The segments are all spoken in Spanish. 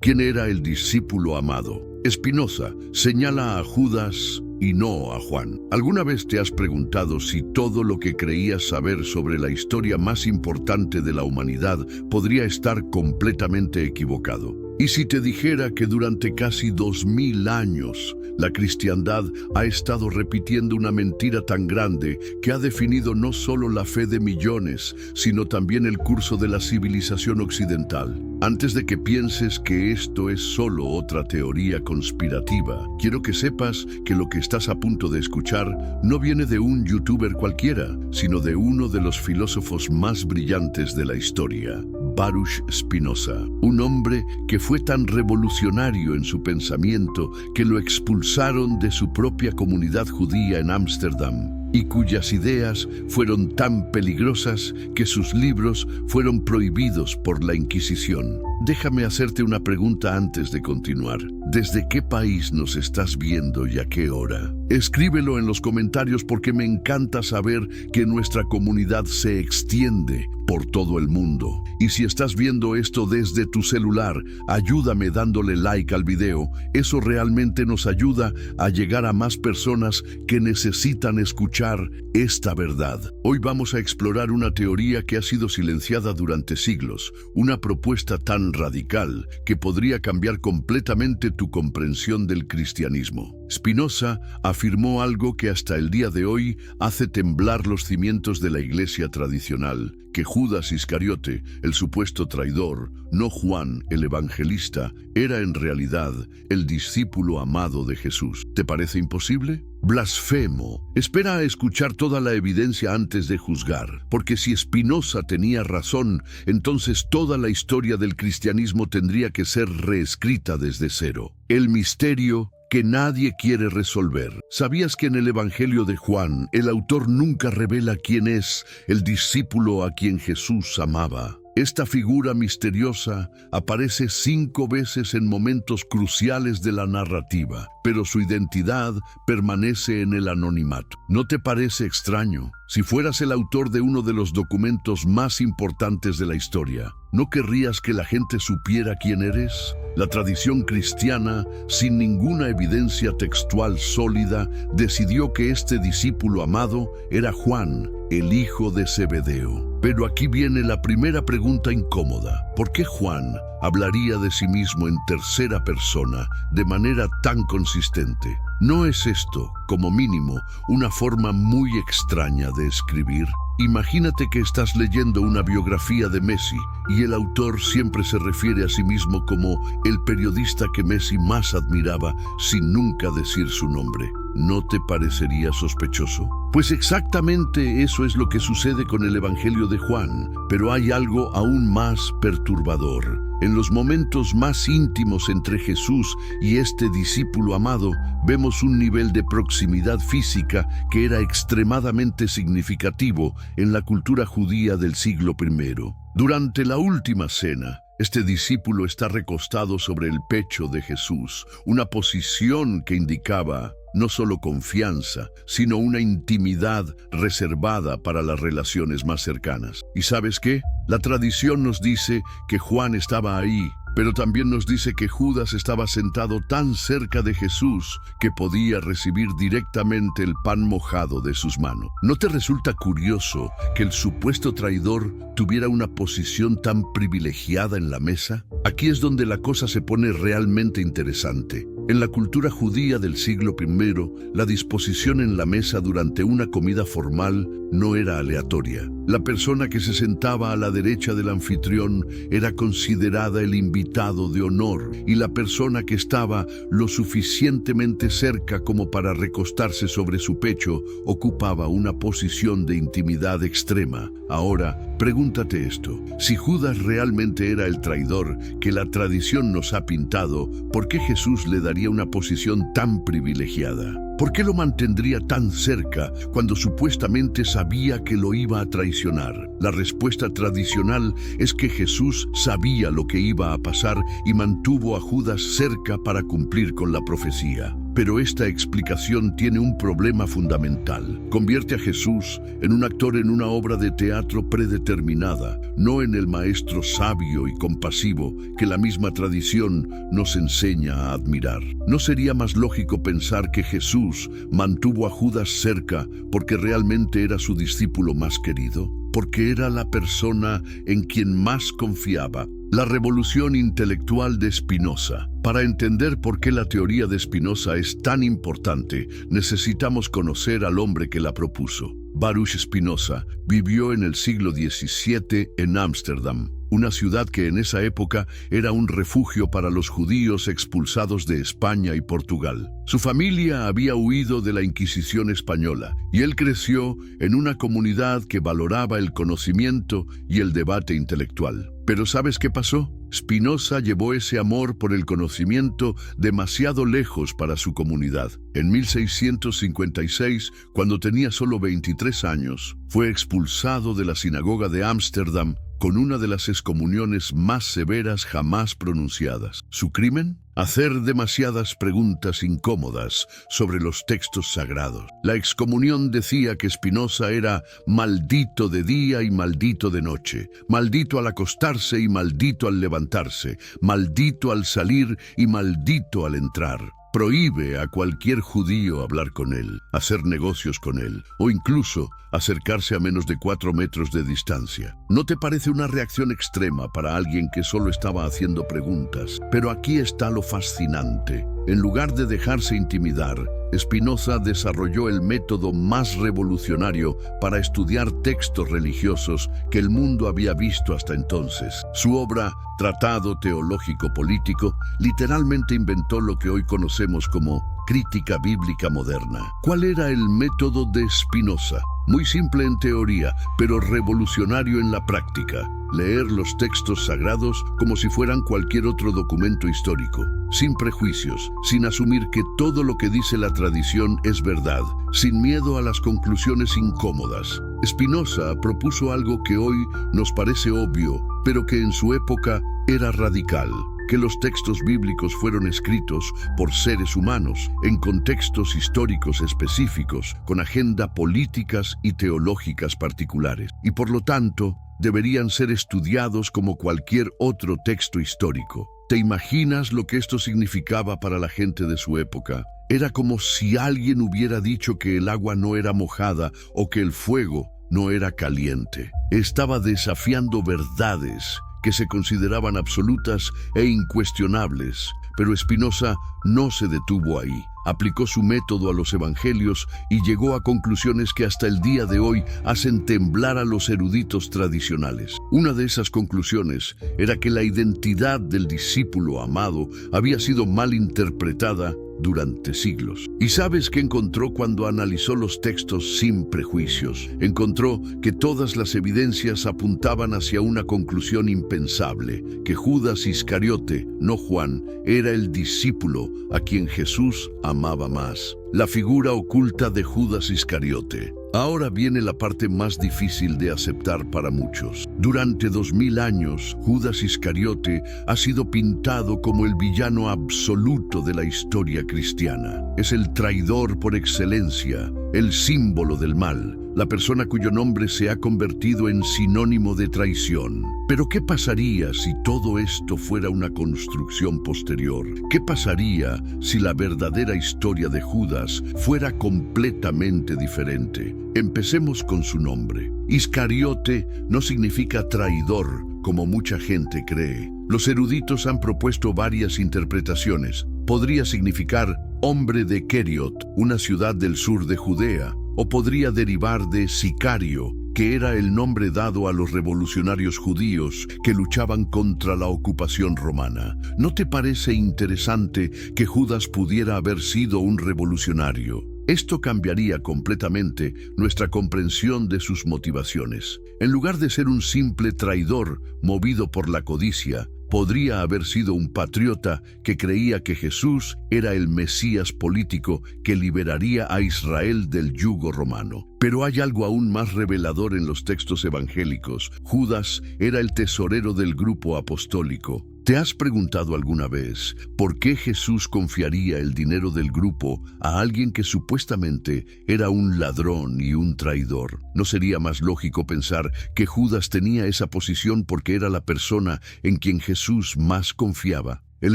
¿Quién era el discípulo amado? Spinoza señala a Judas y no a Juan. ¿Alguna vez te has preguntado si todo lo que creías saber sobre la historia más importante de la humanidad podría estar completamente equivocado? ¿Y si te dijera que durante casi 2000 años la cristiandad ha estado repitiendo una mentira tan grande que ha definido no solo la fe de millones, sino también el curso de la civilización occidental? Antes de que pienses que esto es solo otra teoría conspirativa, quiero que sepas que lo que estás a punto de escuchar no viene de un youtuber cualquiera, sino de uno de los filósofos más brillantes de la historia, Baruch Spinoza, un hombre que fue tan revolucionario en su pensamiento que lo expulsaron de su propia comunidad judía en Ámsterdam, y cuyas ideas fueron tan peligrosas que sus libros fueron prohibidos por la Inquisición. Déjame hacerte una pregunta antes de continuar. ¿Desde qué país nos estás viendo y a qué hora? Escríbelo en los comentarios porque me encanta saber que nuestra comunidad se extiende por todo el mundo. Y si estás viendo esto desde tu celular, ayúdame dándole like al video. Eso realmente nos ayuda a llegar a más personas que necesitan escuchar esta verdad. Hoy vamos a explorar una teoría que ha sido silenciada durante siglos, una propuesta tan radical que podría cambiar completamente tu comprensión del cristianismo. Spinoza afirmó algo que hasta el día de hoy hace temblar los cimientos de la iglesia tradicional, que Judas Iscariote, el supuesto traidor, no Juan, el evangelista, era en realidad el discípulo amado de Jesús. ¿Te parece imposible? Blasfemo. Espera a escuchar toda la evidencia antes de juzgar, porque si Spinoza tenía razón, entonces toda la historia del cristianismo tendría que ser reescrita desde cero. El misterio que nadie quiere resolver. ¿Sabías que en el Evangelio de Juan, el autor nunca revela quién es el discípulo a quien Jesús amaba? Esta figura misteriosa aparece 5 veces en momentos cruciales de la narrativa, pero su identidad permanece en el anonimato. ¿No te parece extraño? Si fueras el autor de uno de los documentos más importantes de la historia, ¿no querrías que la gente supiera quién eres? La tradición cristiana, sin ninguna evidencia textual sólida, decidió que este discípulo amado era Juan, el hijo de Zebedeo. Pero aquí viene la primera pregunta incómoda. ¿Por qué Juan hablaría de sí mismo en tercera persona de manera tan consistente? ¿No es esto, como mínimo, una forma muy extraña de escribir? Imagínate que estás leyendo una biografía de Messi y el autor siempre se refiere a sí mismo como el periodista que Messi más admiraba sin nunca decir su nombre. ¿No te parecería sospechoso? Pues exactamente eso es lo que sucede con el Evangelio de Juan, pero hay algo aún más perturbador. En los momentos más íntimos entre Jesús y este discípulo amado, vemos un nivel de proximidad física que era extremadamente significativo en la cultura judía del siglo I. Durante la última cena, este discípulo está recostado sobre el pecho de Jesús, una posición que indicaba no solo confianza, sino una intimidad reservada para las relaciones más cercanas. ¿Y sabes qué? La tradición nos dice que Juan estaba ahí, pero también nos dice que Judas estaba sentado tan cerca de Jesús que podía recibir directamente el pan mojado de sus manos. ¿No te resulta curioso que el supuesto traidor tuviera una posición tan privilegiada en la mesa? Aquí es donde la cosa se pone realmente interesante. En la cultura judía del siglo I, la disposición en la mesa durante una comida formal no era aleatoria. La persona que se sentaba a la derecha del anfitrión era considerada el invitado de honor, y la persona que estaba lo suficientemente cerca como para recostarse sobre su pecho ocupaba una posición de intimidad extrema. Ahora, pregúntate esto: si Judas realmente era el traidor que la tradición nos ha pintado, ¿por qué Jesús le daría una posición tan privilegiada? ¿Por qué lo mantendría tan cerca cuando supuestamente sabía que lo iba a traicionar? La respuesta tradicional es que Jesús sabía lo que iba a pasar y mantuvo a Judas cerca para cumplir con la profecía. Pero esta explicación tiene un problema fundamental. Convierte a Jesús en un actor en una obra de teatro predeterminada, no en el maestro sabio y compasivo que la misma tradición nos enseña a admirar. ¿No sería más lógico pensar que Jesús mantuvo a Judas cerca porque realmente era su discípulo más querido? Porque era la persona en quien más confiaba. La revolución intelectual de Spinoza. Para entender por qué la teoría de Spinoza es tan importante, necesitamos conocer al hombre que la propuso. Baruch Spinoza vivió en el siglo XVII en Ámsterdam, una ciudad que en esa época era un refugio para los judíos expulsados de España y Portugal. Su familia había huido de la Inquisición española y él creció en una comunidad que valoraba el conocimiento y el debate intelectual. Pero ¿sabes qué pasó? Spinoza llevó ese amor por el conocimiento demasiado lejos para su comunidad. En 1656, cuando tenía solo 23 años, fue expulsado de la sinagoga de Ámsterdam con una de las excomuniones más severas jamás pronunciadas. ¿Su crimen? Hacer demasiadas preguntas incómodas sobre los textos sagrados. La excomunión decía que Spinoza era maldito de día y maldito de noche, maldito al acostarse y maldito al levantarse, maldito al salir y maldito al entrar. Prohíbe a cualquier judío hablar con él, hacer negocios con él, o incluso acercarse a menos de 4 metros de distancia. ¿No te parece una reacción extrema para alguien que solo estaba haciendo preguntas? Pero aquí está lo fascinante. En lugar de dejarse intimidar, Spinoza desarrolló el método más revolucionario para estudiar textos religiosos que el mundo había visto hasta entonces. Su obra, Tratado Teológico Político, literalmente inventó lo que hoy conocemos como crítica bíblica moderna. ¿Cuál era el método de Spinoza? Muy simple en teoría, pero revolucionario en la práctica. Leer los textos sagrados como si fueran cualquier otro documento histórico, sin prejuicios, sin asumir que todo lo que dice la tradición es verdad, sin miedo a las conclusiones incómodas. Spinoza propuso algo que hoy nos parece obvio, pero que en su época era radical: que los textos bíblicos fueron escritos por seres humanos, en contextos históricos específicos, con agenda políticas y teológicas particulares, y por lo tanto, deberían ser estudiados como cualquier otro texto histórico. ¿Te imaginas lo que esto significaba para la gente de su época? Era como si alguien hubiera dicho que el agua no era mojada o que el fuego no era caliente. Estaba desafiando verdades que se consideraban absolutas e incuestionables, pero Spinoza no se detuvo ahí. Aplicó su método a los evangelios y llegó a conclusiones que hasta el día de hoy hacen temblar a los eruditos tradicionales. Una de esas conclusiones era que la identidad del discípulo amado había sido mal interpretada durante siglos. ¿Y sabes qué encontró cuando analizó los textos sin prejuicios? Encontró que todas las evidencias apuntaban hacia una conclusión impensable: que Judas Iscariote, no Juan, era el discípulo a quien Jesús amaba más. La figura oculta de Judas Iscariote. Ahora viene la parte más difícil de aceptar para muchos. Durante 2000 años, Judas Iscariote ha sido pintado como el villano absoluto de la historia cristiana. Es el traidor por excelencia, el símbolo del mal, la persona cuyo nombre se ha convertido en sinónimo de traición. Pero ¿qué pasaría si todo esto fuera una construcción posterior? ¿Qué pasaría si la verdadera historia de Judas fuera completamente diferente? Empecemos con su nombre. Iscariote no significa traidor, como mucha gente cree. Los eruditos han propuesto varias interpretaciones. Podría significar hombre de Keriot, una ciudad del sur de Judea, o podría derivar de sicario, que era el nombre dado a los revolucionarios judíos que luchaban contra la ocupación romana. ¿No te parece interesante que Judas pudiera haber sido un revolucionario? Esto cambiaría completamente nuestra comprensión de sus motivaciones. En lugar de ser un simple traidor movido por la codicia, podría haber sido un patriota que creía que Jesús era el Mesías político que liberaría a Israel del yugo romano. Pero hay algo aún más revelador en los textos evangélicos. Judas era el tesorero del grupo apostólico, ¿Te has preguntado alguna vez por qué Jesús confiaría el dinero del grupo a alguien que supuestamente era un ladrón y un traidor? ¿No sería más lógico pensar que Judas tenía esa posición porque era la persona en quien Jesús más confiaba? El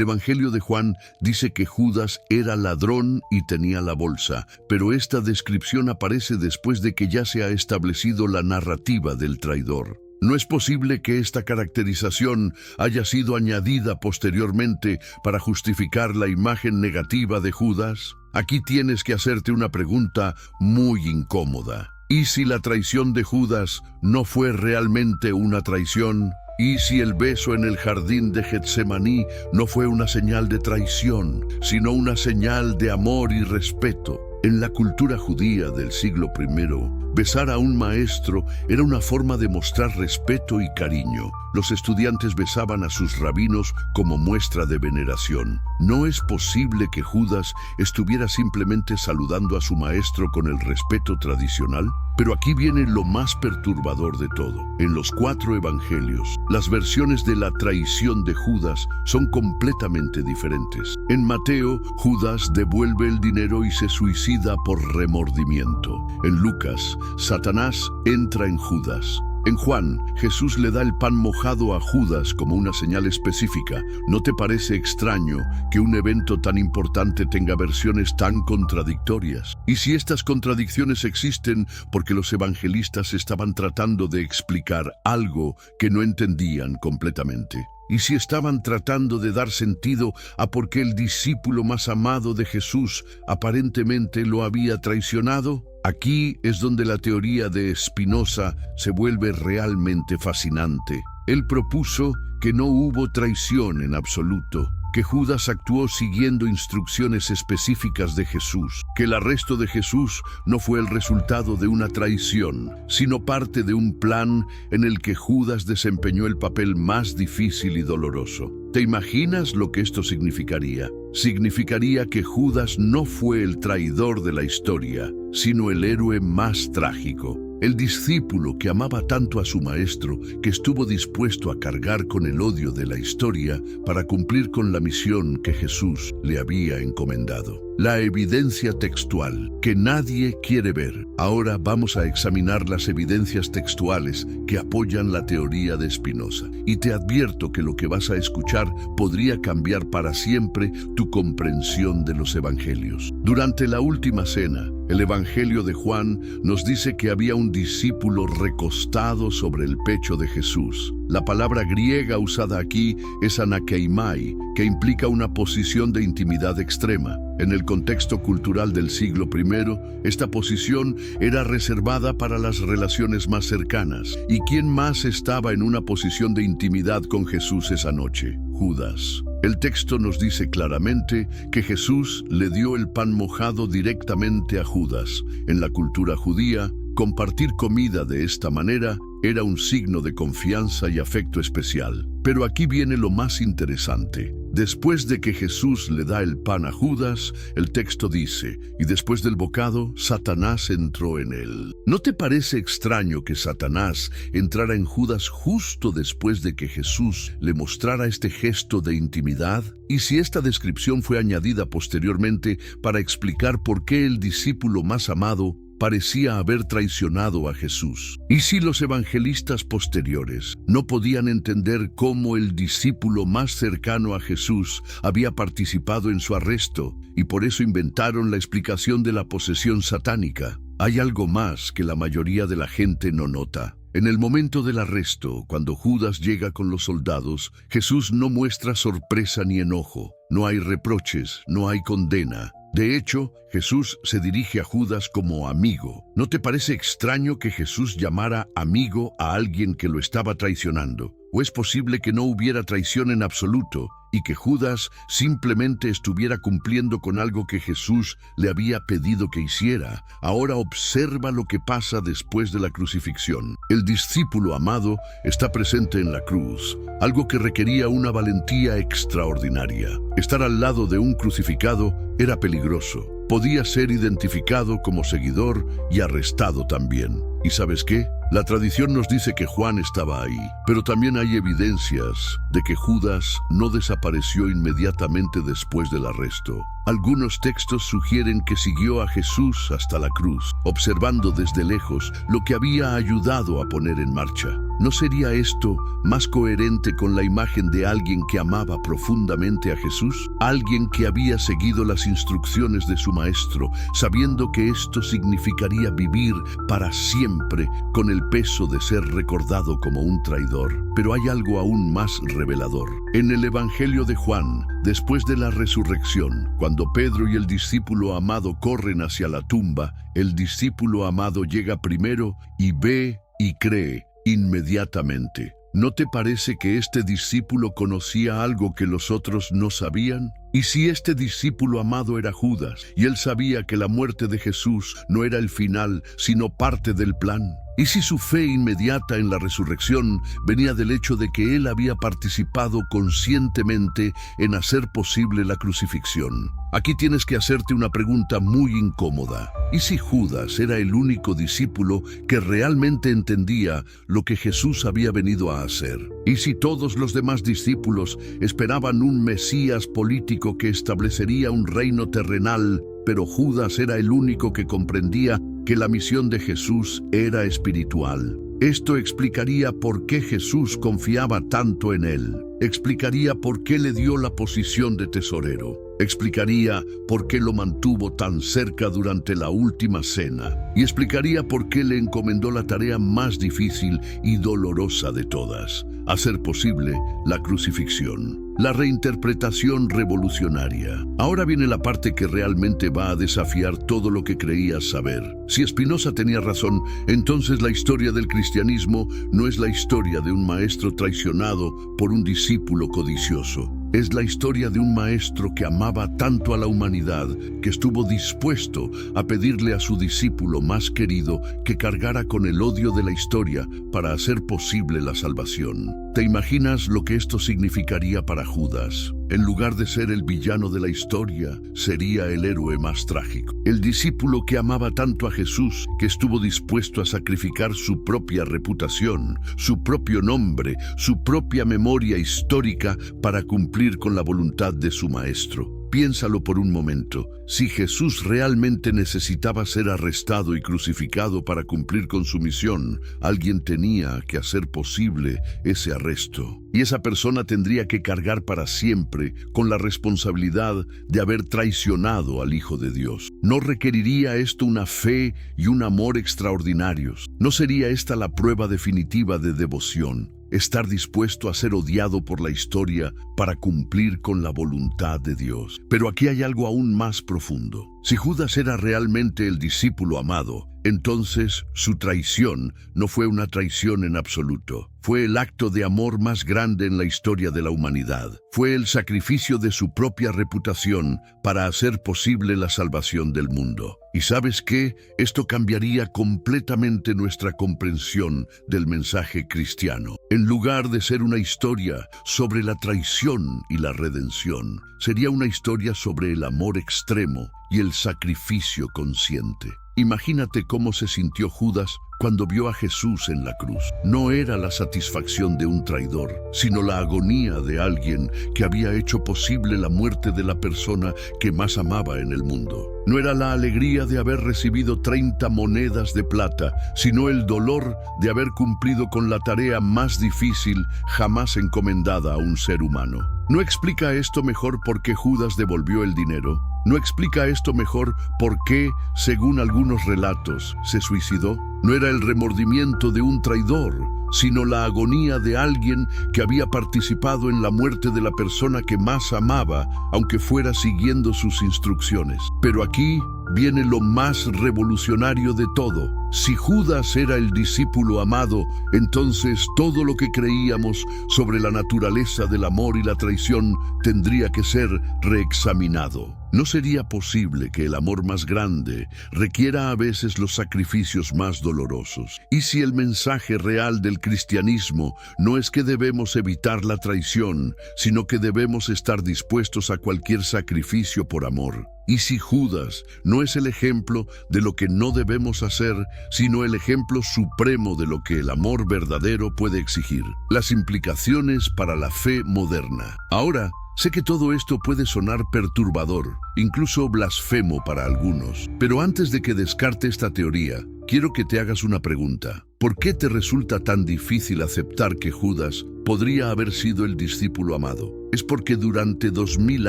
Evangelio de Juan dice que Judas era ladrón y tenía la bolsa, pero esta descripción aparece después de que ya se ha establecido la narrativa del traidor. ¿No es posible que esta caracterización haya sido añadida posteriormente para justificar la imagen negativa de Judas? Aquí tienes que hacerte una pregunta muy incómoda. ¿Y si la traición de Judas no fue realmente una traición? ¿Y si el beso en el jardín de Getsemaní no fue una señal de traición, sino una señal de amor y respeto? En la cultura judía del siglo I, besar a un maestro era una forma de mostrar respeto y cariño. Los estudiantes besaban a sus rabinos como muestra de veneración. ¿No es posible que Judas estuviera simplemente saludando a su maestro con el respeto tradicional? Pero aquí viene lo más perturbador de todo. En los 4 evangelios, las versiones de la traición de Judas son completamente diferentes. En Mateo, Judas devuelve el dinero y se suicida por remordimiento. En Lucas, Satanás entra en Judas. En Juan, Jesús le da el pan mojado a Judas como una señal específica. ¿No te parece extraño que un evento tan importante tenga versiones tan contradictorias? Y si estas contradicciones existen porque los evangelistas estaban tratando de explicar algo que no entendían completamente. ¿Y si estaban tratando de dar sentido a por qué el discípulo más amado de Jesús aparentemente lo había traicionado? Aquí es donde la teoría de Spinoza se vuelve realmente fascinante. Él propuso que no hubo traición en absoluto, que Judas actuó siguiendo instrucciones específicas de Jesús, que el arresto de Jesús no fue el resultado de una traición, sino parte de un plan en el que Judas desempeñó el papel más difícil y doloroso. ¿Te imaginas lo que esto significaría? Significaría que Judas no fue el traidor de la historia, sino el héroe más trágico. El discípulo que amaba tanto a su maestro que estuvo dispuesto a cargar con el odio de la historia para cumplir con la misión que Jesús le había encomendado. La evidencia textual que nadie quiere ver. Ahora vamos a examinar las evidencias textuales que apoyan la teoría de Spinoza. Y te advierto que lo que vas a escuchar podría cambiar para siempre tu comprensión de los evangelios. Durante la última cena, el Evangelio de Juan nos dice que había un discípulo recostado sobre el pecho de Jesús. La palabra griega usada aquí es anakeimai, que implica una posición de intimidad extrema. En el contexto cultural del siglo I, esta posición era reservada para las relaciones más cercanas. ¿Y quién más estaba en una posición de intimidad con Jesús esa noche? Judas. El texto nos dice claramente que Jesús le dio el pan mojado directamente a Judas. En la cultura judía, compartir comida de esta manera era un signo de confianza y afecto especial. Pero aquí viene lo más interesante. Después de que Jesús le da el pan a Judas, el texto dice, y después del bocado, Satanás entró en él. ¿No te parece extraño que Satanás entrara en Judas justo después de que Jesús le mostrara este gesto de intimidad? ¿Y si esta descripción fue añadida posteriormente para explicar por qué el discípulo más amado parecía haber traicionado a Jesús? ¿Y si los evangelistas posteriores no podían entender cómo el discípulo más cercano a Jesús había participado en su arresto y por eso inventaron la explicación de la posesión satánica? Hay algo más que la mayoría de la gente no nota. En el momento del arresto, cuando Judas llega con los soldados, Jesús no muestra sorpresa ni enojo. No hay reproches, no hay condena. De hecho, Jesús se dirige a Judas como amigo. ¿No te parece extraño que Jesús llamara amigo a alguien que lo estaba traicionando? ¿O es posible que no hubiera traición en absoluto y que Judas simplemente estuviera cumpliendo con algo que Jesús le había pedido que hiciera? Ahora observa lo que pasa después de la crucifixión. El discípulo amado está presente en la cruz, algo que requería una valentía extraordinaria. Estar al lado de un crucificado era peligroso. Podía ser identificado como seguidor y arrestado también. ¿Y sabes qué? La tradición nos dice que Juan estaba ahí, pero también hay evidencias de que Judas no desapareció inmediatamente después del arresto. Algunos textos sugieren que siguió a Jesús hasta la cruz, observando desde lejos lo que había ayudado a poner en marcha. ¿No sería esto más coherente con la imagen de alguien que amaba profundamente a Jesús? Alguien que había seguido las instrucciones de su maestro, sabiendo que esto significaría vivir para siempre con el peso de ser recordado como un traidor. Pero hay algo aún más revelador. En el Evangelio de Juan, después de la resurrección, cuando Pedro y el discípulo amado corren hacia la tumba, el discípulo amado llega primero y ve y cree inmediatamente. ¿No te parece que este discípulo conocía algo que los otros no sabían? ¿Y si este discípulo amado era Judas, y él sabía que la muerte de Jesús no era el final, sino parte del plan? ¿Y si su fe inmediata en la resurrección venía del hecho de que él había participado conscientemente en hacer posible la crucifixión? Aquí tienes que hacerte una pregunta muy incómoda. ¿Y si Judas era el único discípulo que realmente entendía lo que Jesús había venido a hacer? ¿Y si todos los demás discípulos esperaban un Mesías político que establecería un reino terrenal, pero Judas era el único que comprendía que la misión de Jesús era espiritual? Esto explicaría por qué Jesús confiaba tanto en él. Explicaría por qué le dio la posición de tesorero. Explicaría por qué lo mantuvo tan cerca durante la última cena. Y explicaría por qué le encomendó la tarea más difícil y dolorosa de todas: hacer posible la crucifixión. La reinterpretación revolucionaria. Ahora viene la parte que realmente va a desafiar todo lo que creías saber. Si Spinoza tenía razón, entonces la historia del cristianismo no es la historia de un maestro traicionado por un discípulo codicioso. Es la historia de un maestro que amaba tanto a la humanidad que estuvo dispuesto a pedirle a su discípulo más querido que cargara con el odio de la historia para hacer posible la salvación. ¿Te imaginas lo que esto significaría para Judas? En lugar de ser el villano de la historia, sería el héroe más trágico. El discípulo que amaba tanto a Jesús, que estuvo dispuesto a sacrificar su propia reputación, su propio nombre, su propia memoria histórica para cumplir con la voluntad de su maestro. Piénsalo por un momento. Si Jesús realmente necesitaba ser arrestado y crucificado para cumplir con su misión, alguien tenía que hacer posible ese arresto. Y esa persona tendría que cargar para siempre con la responsabilidad de haber traicionado al Hijo de Dios. ¿No requeriría esto una fe y un amor extraordinarios? ¿No sería esta la prueba definitiva de devoción? Estar dispuesto a ser odiado por la historia para cumplir con la voluntad de Dios. Pero aquí hay algo aún más profundo. Si Judas era realmente el discípulo amado, entonces su traición no fue una traición en absoluto. Fue el acto de amor más grande en la historia de la humanidad. Fue el sacrificio de su propia reputación para hacer posible la salvación del mundo. ¿Y sabes qué? Esto cambiaría completamente nuestra comprensión del mensaje cristiano. En lugar de ser una historia sobre la traición y la redención, sería una historia sobre el amor extremo y el sacrificio consciente. Imagínate cómo se sintió Judas cuando vio a Jesús en la cruz. No era la satisfacción de un traidor, sino la agonía de alguien que había hecho posible la muerte de la persona que más amaba en el mundo. No era la alegría de haber recibido 30 monedas de plata, sino el dolor de haber cumplido con la tarea más difícil jamás encomendada a un ser humano. ¿No explica esto mejor por qué Judas devolvió el dinero? ¿No explica esto mejor por qué, según algunos relatos, se suicidó? No era el remordimiento de un traidor, sino la agonía de alguien que había participado en la muerte de la persona que más amaba, aunque fuera siguiendo sus instrucciones. Pero aquí viene lo más revolucionario de todo. Si Judas era el discípulo amado, entonces todo lo que creíamos sobre la naturaleza del amor y la traición tendría que ser reexaminado. ¿No sería posible que el amor más grande requiera a veces los sacrificios más dolorosos? ¿Y si el mensaje real del cristianismo no es que debemos evitar la traición, sino que debemos estar dispuestos a cualquier sacrificio por amor? ¿Y si Judas no es el ejemplo de lo que no debemos hacer, sino el ejemplo supremo de lo que el amor verdadero puede exigir. Las implicaciones para la fe moderna. Ahora, sé que todo esto puede sonar perturbador, incluso blasfemo para algunos, pero antes de que descarte esta teoría, quiero que te hagas una pregunta. ¿Por qué te resulta tan difícil aceptar que Judas podría haber sido el discípulo amado? Es porque durante 2000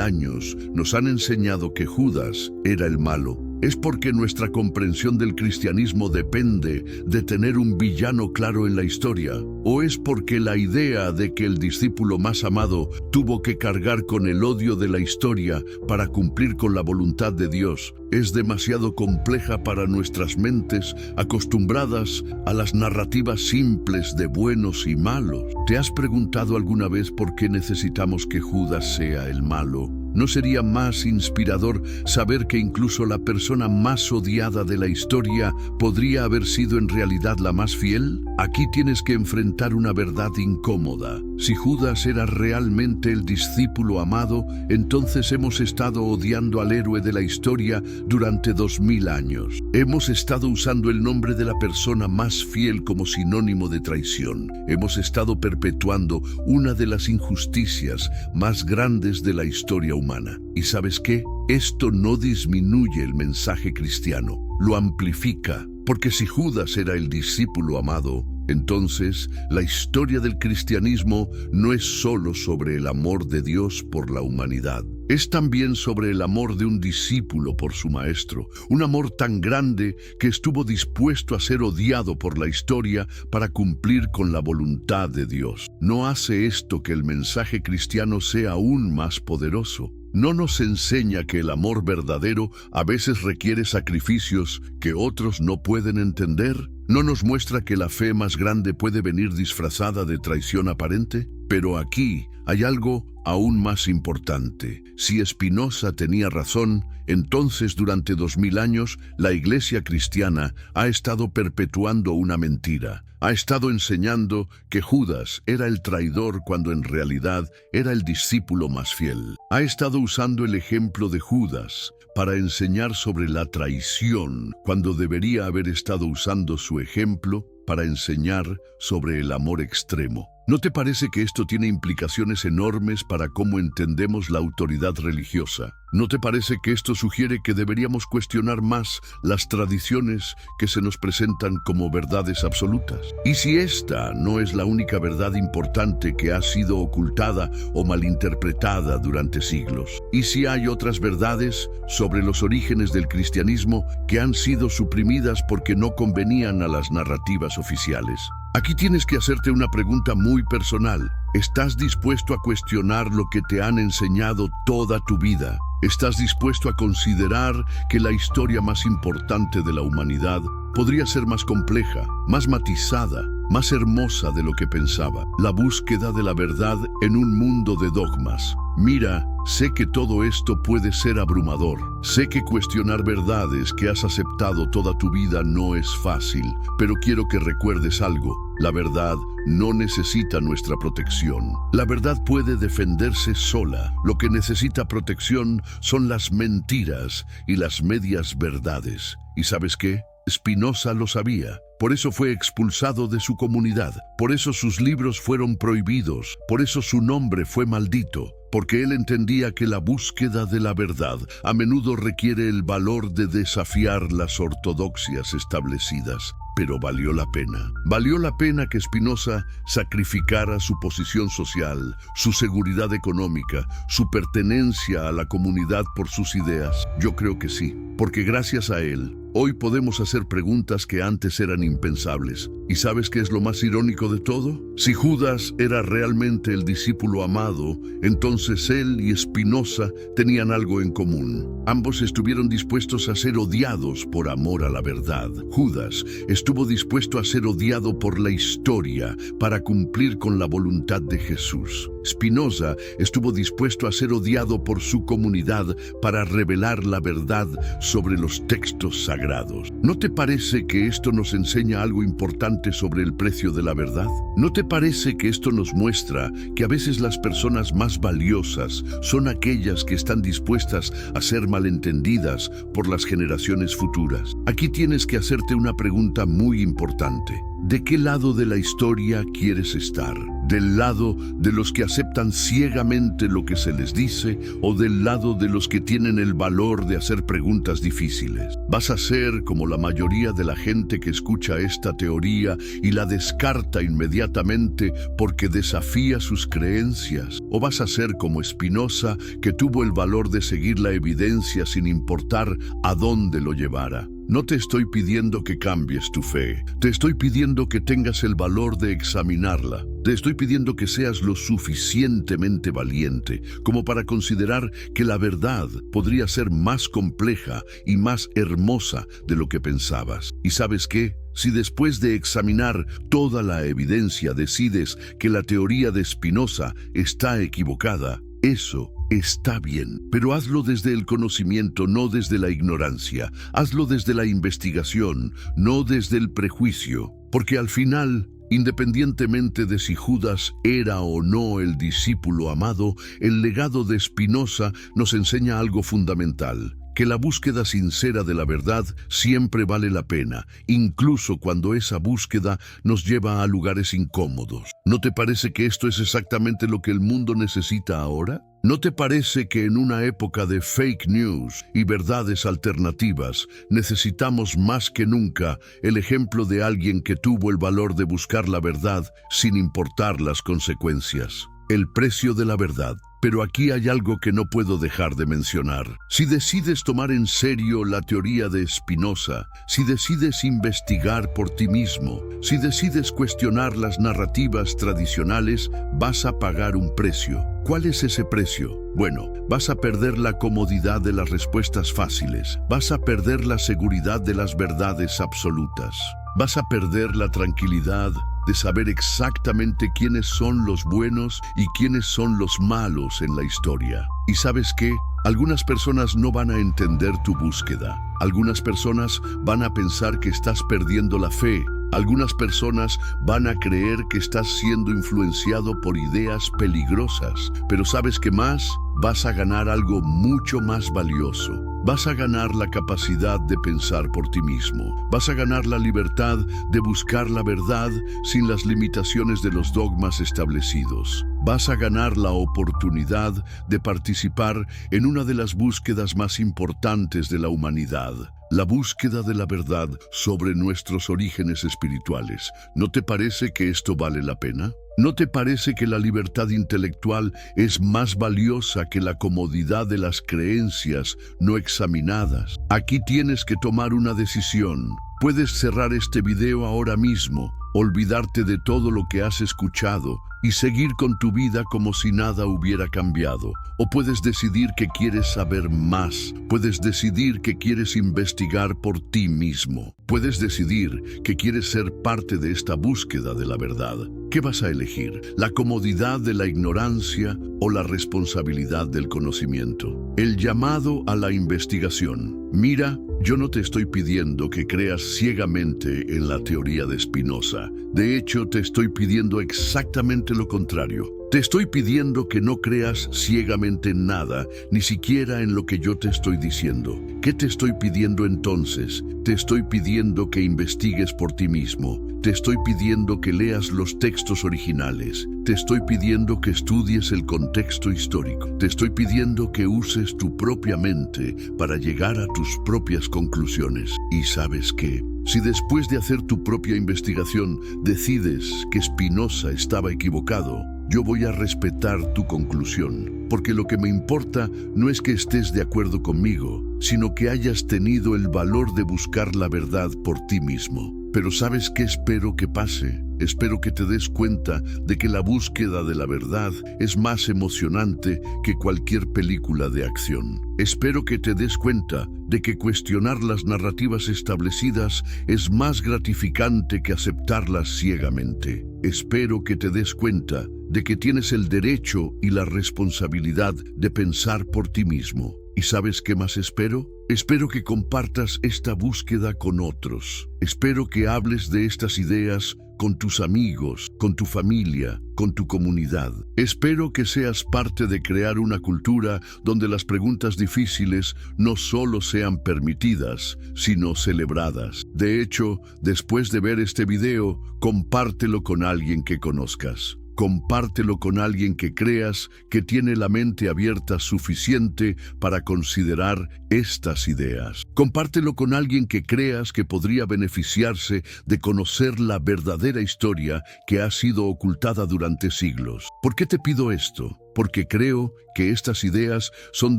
años nos han enseñado que Judas era el malo. ¿Es porque nuestra comprensión del cristianismo depende de tener un villano claro en la historia? ¿O es porque la idea de que el discípulo más amado tuvo que cargar con el odio de la historia para cumplir con la voluntad de Dios es demasiado compleja para nuestras mentes acostumbradas a las narrativas simples de buenos y malos? ¿Te has preguntado alguna vez por qué necesitamos que Judas sea el malo? ¿No sería más inspirador saber que incluso la persona más odiada de la historia podría haber sido en realidad la más fiel? Aquí tienes que enfrentar una verdad incómoda. Si Judas era realmente el discípulo amado, entonces hemos estado odiando al héroe de la historia durante 2000 años. Hemos estado usando el nombre de la persona más fiel como sinónimo de traición. Hemos estado perpetuando una de las injusticias más grandes de la historia humana. ¿Y sabes qué? Esto no disminuye el mensaje cristiano, lo amplifica, porque si Judas era el discípulo amado, entonces la historia del cristianismo no es solo sobre el amor de Dios por la humanidad. Es también sobre el amor de un discípulo por su maestro, un amor tan grande que estuvo dispuesto a ser odiado por la historia para cumplir con la voluntad de Dios. ¿No hace esto que el mensaje cristiano sea aún más poderoso? ¿No nos enseña que el amor verdadero a veces requiere sacrificios que otros no pueden entender? ¿No nos muestra que la fe más grande puede venir disfrazada de traición aparente? Pero aquí hay algo aún más importante. Si Spinoza tenía razón, entonces durante 2000 años la Iglesia cristiana ha estado perpetuando una mentira. Ha estado enseñando que Judas era el traidor cuando en realidad era el discípulo más fiel. Ha estado usando el ejemplo de Judas para enseñar sobre la traición cuando debería haber estado usando su ejemplo para enseñar sobre el amor extremo. ¿No te parece que esto tiene implicaciones enormes para cómo entendemos la autoridad religiosa? ¿No te parece que esto sugiere que deberíamos cuestionar más las tradiciones que se nos presentan como verdades absolutas? ¿Y si esta no es la única verdad importante que ha sido ocultada o malinterpretada durante siglos? ¿Y si hay otras verdades sobre los orígenes del cristianismo que han sido suprimidas porque no convenían a las narrativas oficiales? Aquí tienes que hacerte una pregunta muy personal. ¿Estás dispuesto a cuestionar lo que te han enseñado toda tu vida? ¿Estás dispuesto a considerar que la historia más importante de la humanidad podría ser más compleja, más matizada, más hermosa de lo que pensaba? La búsqueda de la verdad en un mundo de dogmas. Mira, sé que todo esto puede ser abrumador. Sé que cuestionar verdades que has aceptado toda tu vida no es fácil, pero quiero que recuerdes algo. La verdad no necesita nuestra protección. La verdad puede defenderse sola. Lo que necesita protección son las mentiras y las medias verdades. ¿Y sabes qué? Spinoza lo sabía. Por eso fue expulsado de su comunidad. Por eso sus libros fueron prohibidos. Por eso su nombre fue maldito. Porque él entendía que la búsqueda de la verdad a menudo requiere el valor de desafiar las ortodoxias establecidas. Pero valió la pena. Valió la pena que Spinoza sacrificara su posición social, su seguridad económica, su pertenencia a la comunidad por sus ideas. Yo creo que sí, porque gracias a él, hoy podemos hacer preguntas que antes eran impensables. ¿Y sabes qué es lo más irónico de todo? Si Judas era realmente el discípulo amado, entonces él y Spinoza tenían algo en común. Ambos estuvieron dispuestos a ser odiados por amor a la verdad. Judas estuvo dispuesto a ser odiado por la historia para cumplir con la voluntad de Jesús. Spinoza estuvo dispuesto a ser odiado por su comunidad para revelar la verdad sobre los textos sagrados. ¿No te parece que esto nos enseña algo importante sobre el precio de la verdad? ¿No te parece que esto nos muestra que a veces las personas más valiosas son aquellas que están dispuestas a ser malentendidas por las generaciones futuras? Aquí tienes que hacerte una pregunta muy importante. ¿De qué lado de la historia quieres estar? ¿Del lado de los que aceptan ciegamente lo que se les dice o del lado de los que tienen el valor de hacer preguntas difíciles? ¿Vas a ser como la mayoría de la gente que escucha esta teoría y la descarta inmediatamente porque desafía sus creencias? ¿O vas a ser como Spinoza, que tuvo el valor de seguir la evidencia sin importar a dónde lo llevara? No te estoy pidiendo que cambies tu fe. Te estoy pidiendo que tengas el valor de examinarla. Te estoy pidiendo que seas lo suficientemente valiente como para considerar que la verdad podría ser más compleja y más hermosa de lo que pensabas. ¿Y sabes qué? Si después de examinar toda la evidencia decides que la teoría de Spinoza está equivocada, eso está bien, pero hazlo desde el conocimiento, no desde la ignorancia. Hazlo desde la investigación, no desde el prejuicio, porque al final, independientemente de si Judas era o no el discípulo amado, el legado de Spinoza nos enseña algo fundamental: que la búsqueda sincera de la verdad siempre vale la pena, incluso cuando esa búsqueda nos lleva a lugares incómodos. ¿No te parece que esto es exactamente lo que el mundo necesita ahora? ¿No te parece que en una época de fake news y verdades alternativas necesitamos más que nunca el ejemplo de alguien que tuvo el valor de buscar la verdad sin importar las consecuencias? El precio de la verdad. Pero aquí hay algo que no puedo dejar de mencionar. Si decides tomar en serio la teoría de Spinoza, si decides investigar por ti mismo, si decides cuestionar las narrativas tradicionales, vas a pagar un precio. ¿Cuál es ese precio? Bueno, vas a perder la comodidad de las respuestas fáciles. Vas a perder la seguridad de las verdades absolutas. Vas a perder la tranquilidad de saber exactamente quiénes son los buenos y quiénes son los malos en la historia. ¿Y sabes qué? Algunas personas no van a entender tu búsqueda. Algunas personas van a pensar que estás perdiendo la fe. Algunas personas van a creer que estás siendo influenciado por ideas peligrosas. Pero ¿sabes qué más? Vas a ganar algo mucho más valioso. Vas a ganar la capacidad de pensar por ti mismo. Vas a ganar la libertad de buscar la verdad sin las limitaciones de los dogmas establecidos. Vas a ganar la oportunidad de participar en una de las búsquedas más importantes de la humanidad: la búsqueda de la verdad sobre nuestros orígenes espirituales. ¿No te parece que esto vale la pena? ¿No te parece que la libertad intelectual es más valiosa que la comodidad de las creencias no examinadas? Aquí tienes que tomar una decisión. Puedes cerrar este video ahora mismo, olvidarte de todo lo que has escuchado y seguir con tu vida como si nada hubiera cambiado. O puedes decidir que quieres saber más. Puedes decidir que quieres investigar por ti mismo. Puedes decidir que quieres ser parte de esta búsqueda de la verdad. ¿Qué vas a elegir? ¿La comodidad de la ignorancia o la responsabilidad del conocimiento? El llamado a la investigación. Mira, yo no te estoy pidiendo que creas ciegamente en la teoría de Spinoza. De hecho, te estoy pidiendo exactamente lo contrario. Te estoy pidiendo que no creas ciegamente en nada, ni siquiera en lo que yo te estoy diciendo. ¿Qué te estoy pidiendo entonces? Te estoy pidiendo que investigues por ti mismo. Te estoy pidiendo que leas los textos originales. Te estoy pidiendo que estudies el contexto histórico. Te estoy pidiendo que uses tu propia mente para llegar a tus propias conclusiones. ¿Y sabes qué? Si después de hacer tu propia investigación decides que Spinoza estaba equivocado, yo voy a respetar tu conclusión, porque lo que me importa no es que estés de acuerdo conmigo, sino que hayas tenido el valor de buscar la verdad por ti mismo. Pero ¿sabes qué espero que pase? Espero que te des cuenta de que la búsqueda de la verdad es más emocionante que cualquier película de acción. Espero que te des cuenta de que cuestionar las narrativas establecidas es más gratificante que aceptarlas ciegamente. Espero que te des cuenta de que tienes el derecho y la responsabilidad de pensar por ti mismo. ¿Y sabes qué más espero? Espero que compartas esta búsqueda con otros. Espero que hables de estas ideas con tus amigos, con tu familia, con tu comunidad. Espero que seas parte de crear una cultura donde las preguntas difíciles no solo sean permitidas, sino celebradas. De hecho, después de ver este video, compártelo con alguien que conozcas. Compártelo con alguien que creas que tiene la mente abierta suficiente para considerar estas ideas. Compártelo con alguien que creas que podría beneficiarse de conocer la verdadera historia que ha sido ocultada durante siglos. ¿Por qué te pido esto? Porque creo que estas ideas son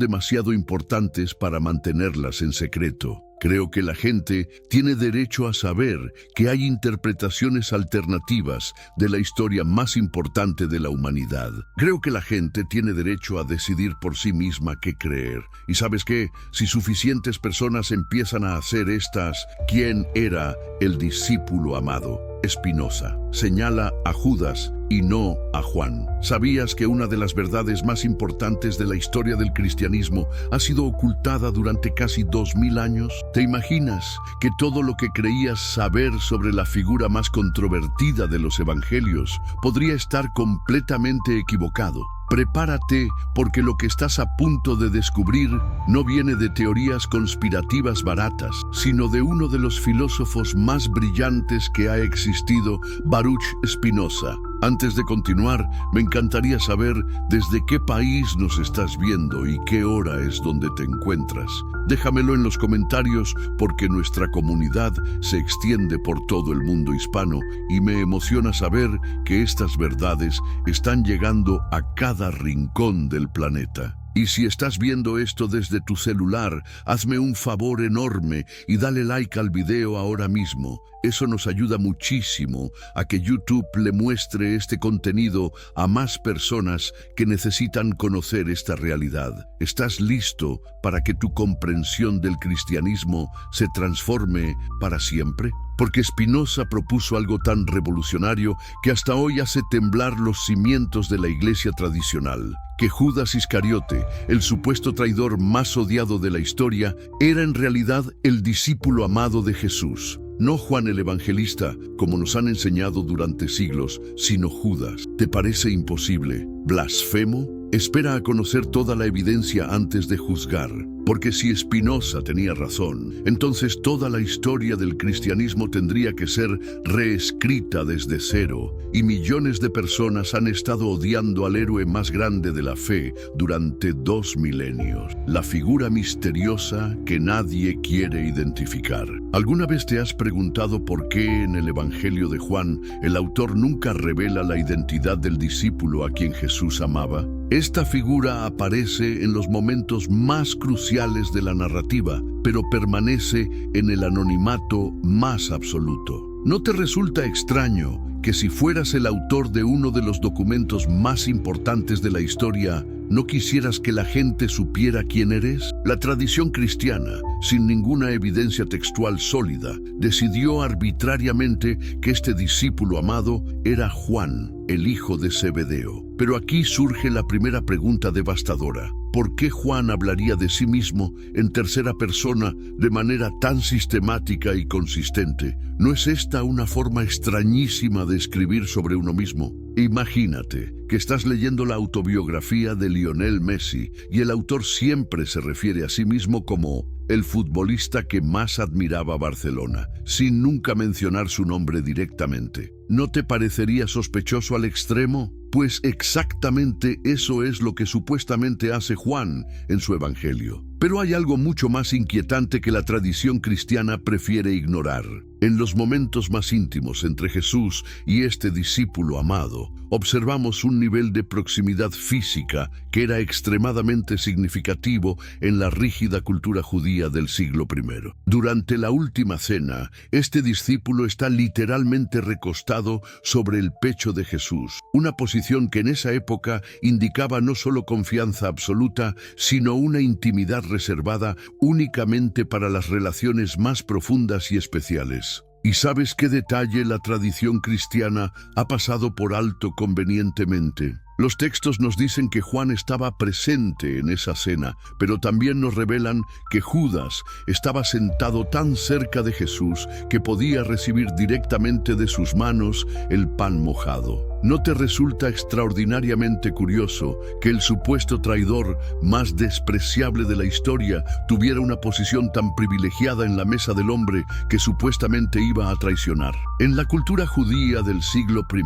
demasiado importantes para mantenerlas en secreto. Creo que la gente tiene derecho a saber que hay interpretaciones alternativas de la historia más importante de la humanidad. Creo que la gente tiene derecho a decidir por sí misma qué creer. ¿Y sabes qué? Si suficientes personas empiezan a hacer estas, ¿quién era el discípulo amado? Spinoza señala a Judas y no a Juan. ¿Sabías que una de las verdades más importantes de la historia del cristianismo ha sido ocultada durante casi 2000 años? ¿Te imaginas que todo lo que creías saber sobre la figura más controvertida de los evangelios podría estar completamente equivocado? Prepárate, porque lo que estás a punto de descubrir no viene de teorías conspirativas baratas, sino de uno de los filósofos más brillantes que ha existido, Baruch Spinoza. Antes de continuar, me encantaría saber desde qué país nos estás viendo y qué hora es donde te encuentras. Déjamelo en los comentarios, porque nuestra comunidad se extiende por todo el mundo hispano y me emociona saber que estas verdades están llegando a cada rincón del planeta. Y si estás viendo esto desde tu celular, hazme un favor enorme y dale like al video ahora mismo. Eso nos ayuda muchísimo a que YouTube le muestre este contenido a más personas que necesitan conocer esta realidad. ¿Estás listo para que tu comprensión del cristianismo se transforme para siempre? Porque Spinoza propuso algo tan revolucionario que hasta hoy hace temblar los cimientos de la iglesia tradicional. Que Judas Iscariote, el supuesto traidor más odiado de la historia, era en realidad el discípulo amado de Jesús. No Juan el Evangelista, como nos han enseñado durante siglos, sino Judas. ¿Te parece imposible? ¿Blasfemo? Espera a conocer toda la evidencia antes de juzgar. Porque si Spinoza tenía razón, entonces toda la historia del cristianismo tendría que ser reescrita desde cero, y millones de personas han estado odiando al héroe más grande de la fe durante 2 milenios, la figura misteriosa que nadie quiere identificar. ¿Alguna vez te has preguntado por qué en el Evangelio de Juan el autor nunca revela la identidad del discípulo a quien Jesús amaba? Esta figura aparece en los momentos más cruciales de la narrativa, pero permanece en el anonimato más absoluto. ¿No te resulta extraño que si fueras el autor de uno de los documentos más importantes de la historia, no quisieras que la gente supiera quién eres? La tradición cristiana, sin ninguna evidencia textual sólida, decidió arbitrariamente que este discípulo amado era Juan, el hijo de Zebedeo. Pero aquí surge la primera pregunta devastadora. ¿Por qué Juan hablaría de sí mismo en tercera persona de manera tan sistemática y consistente? ¿No es esta una forma extrañísima de escribir sobre uno mismo? Imagínate que estás leyendo la autobiografía de Lionel Messi y el autor siempre se refiere a sí mismo como el futbolista que más admiraba Barcelona, sin nunca mencionar su nombre directamente. ¿No te parecería sospechoso al extremo? Pues exactamente eso es lo que supuestamente hace Juan en su evangelio. Pero hay algo mucho más inquietante que la tradición cristiana prefiere ignorar. En los momentos más íntimos entre Jesús y este discípulo amado, observamos un nivel de proximidad física que era extremadamente significativo en la rígida cultura judía del siglo I. Durante la última cena, este discípulo está literalmente recostado sobre el pecho de Jesús, una posición que en esa época indicaba no solo confianza absoluta, sino una intimidad reservada únicamente para las relaciones más profundas y especiales. ¿Y sabes qué detalle la tradición cristiana ha pasado por alto convenientemente? Los textos nos dicen que Juan estaba presente en esa cena, pero también nos revelan que Judas estaba sentado tan cerca de Jesús que podía recibir directamente de sus manos el pan mojado. ¿No te resulta extraordinariamente curioso que el supuesto traidor más despreciable de la historia tuviera una posición tan privilegiada en la mesa del hombre que supuestamente iba a traicionar? En la cultura judía del siglo I,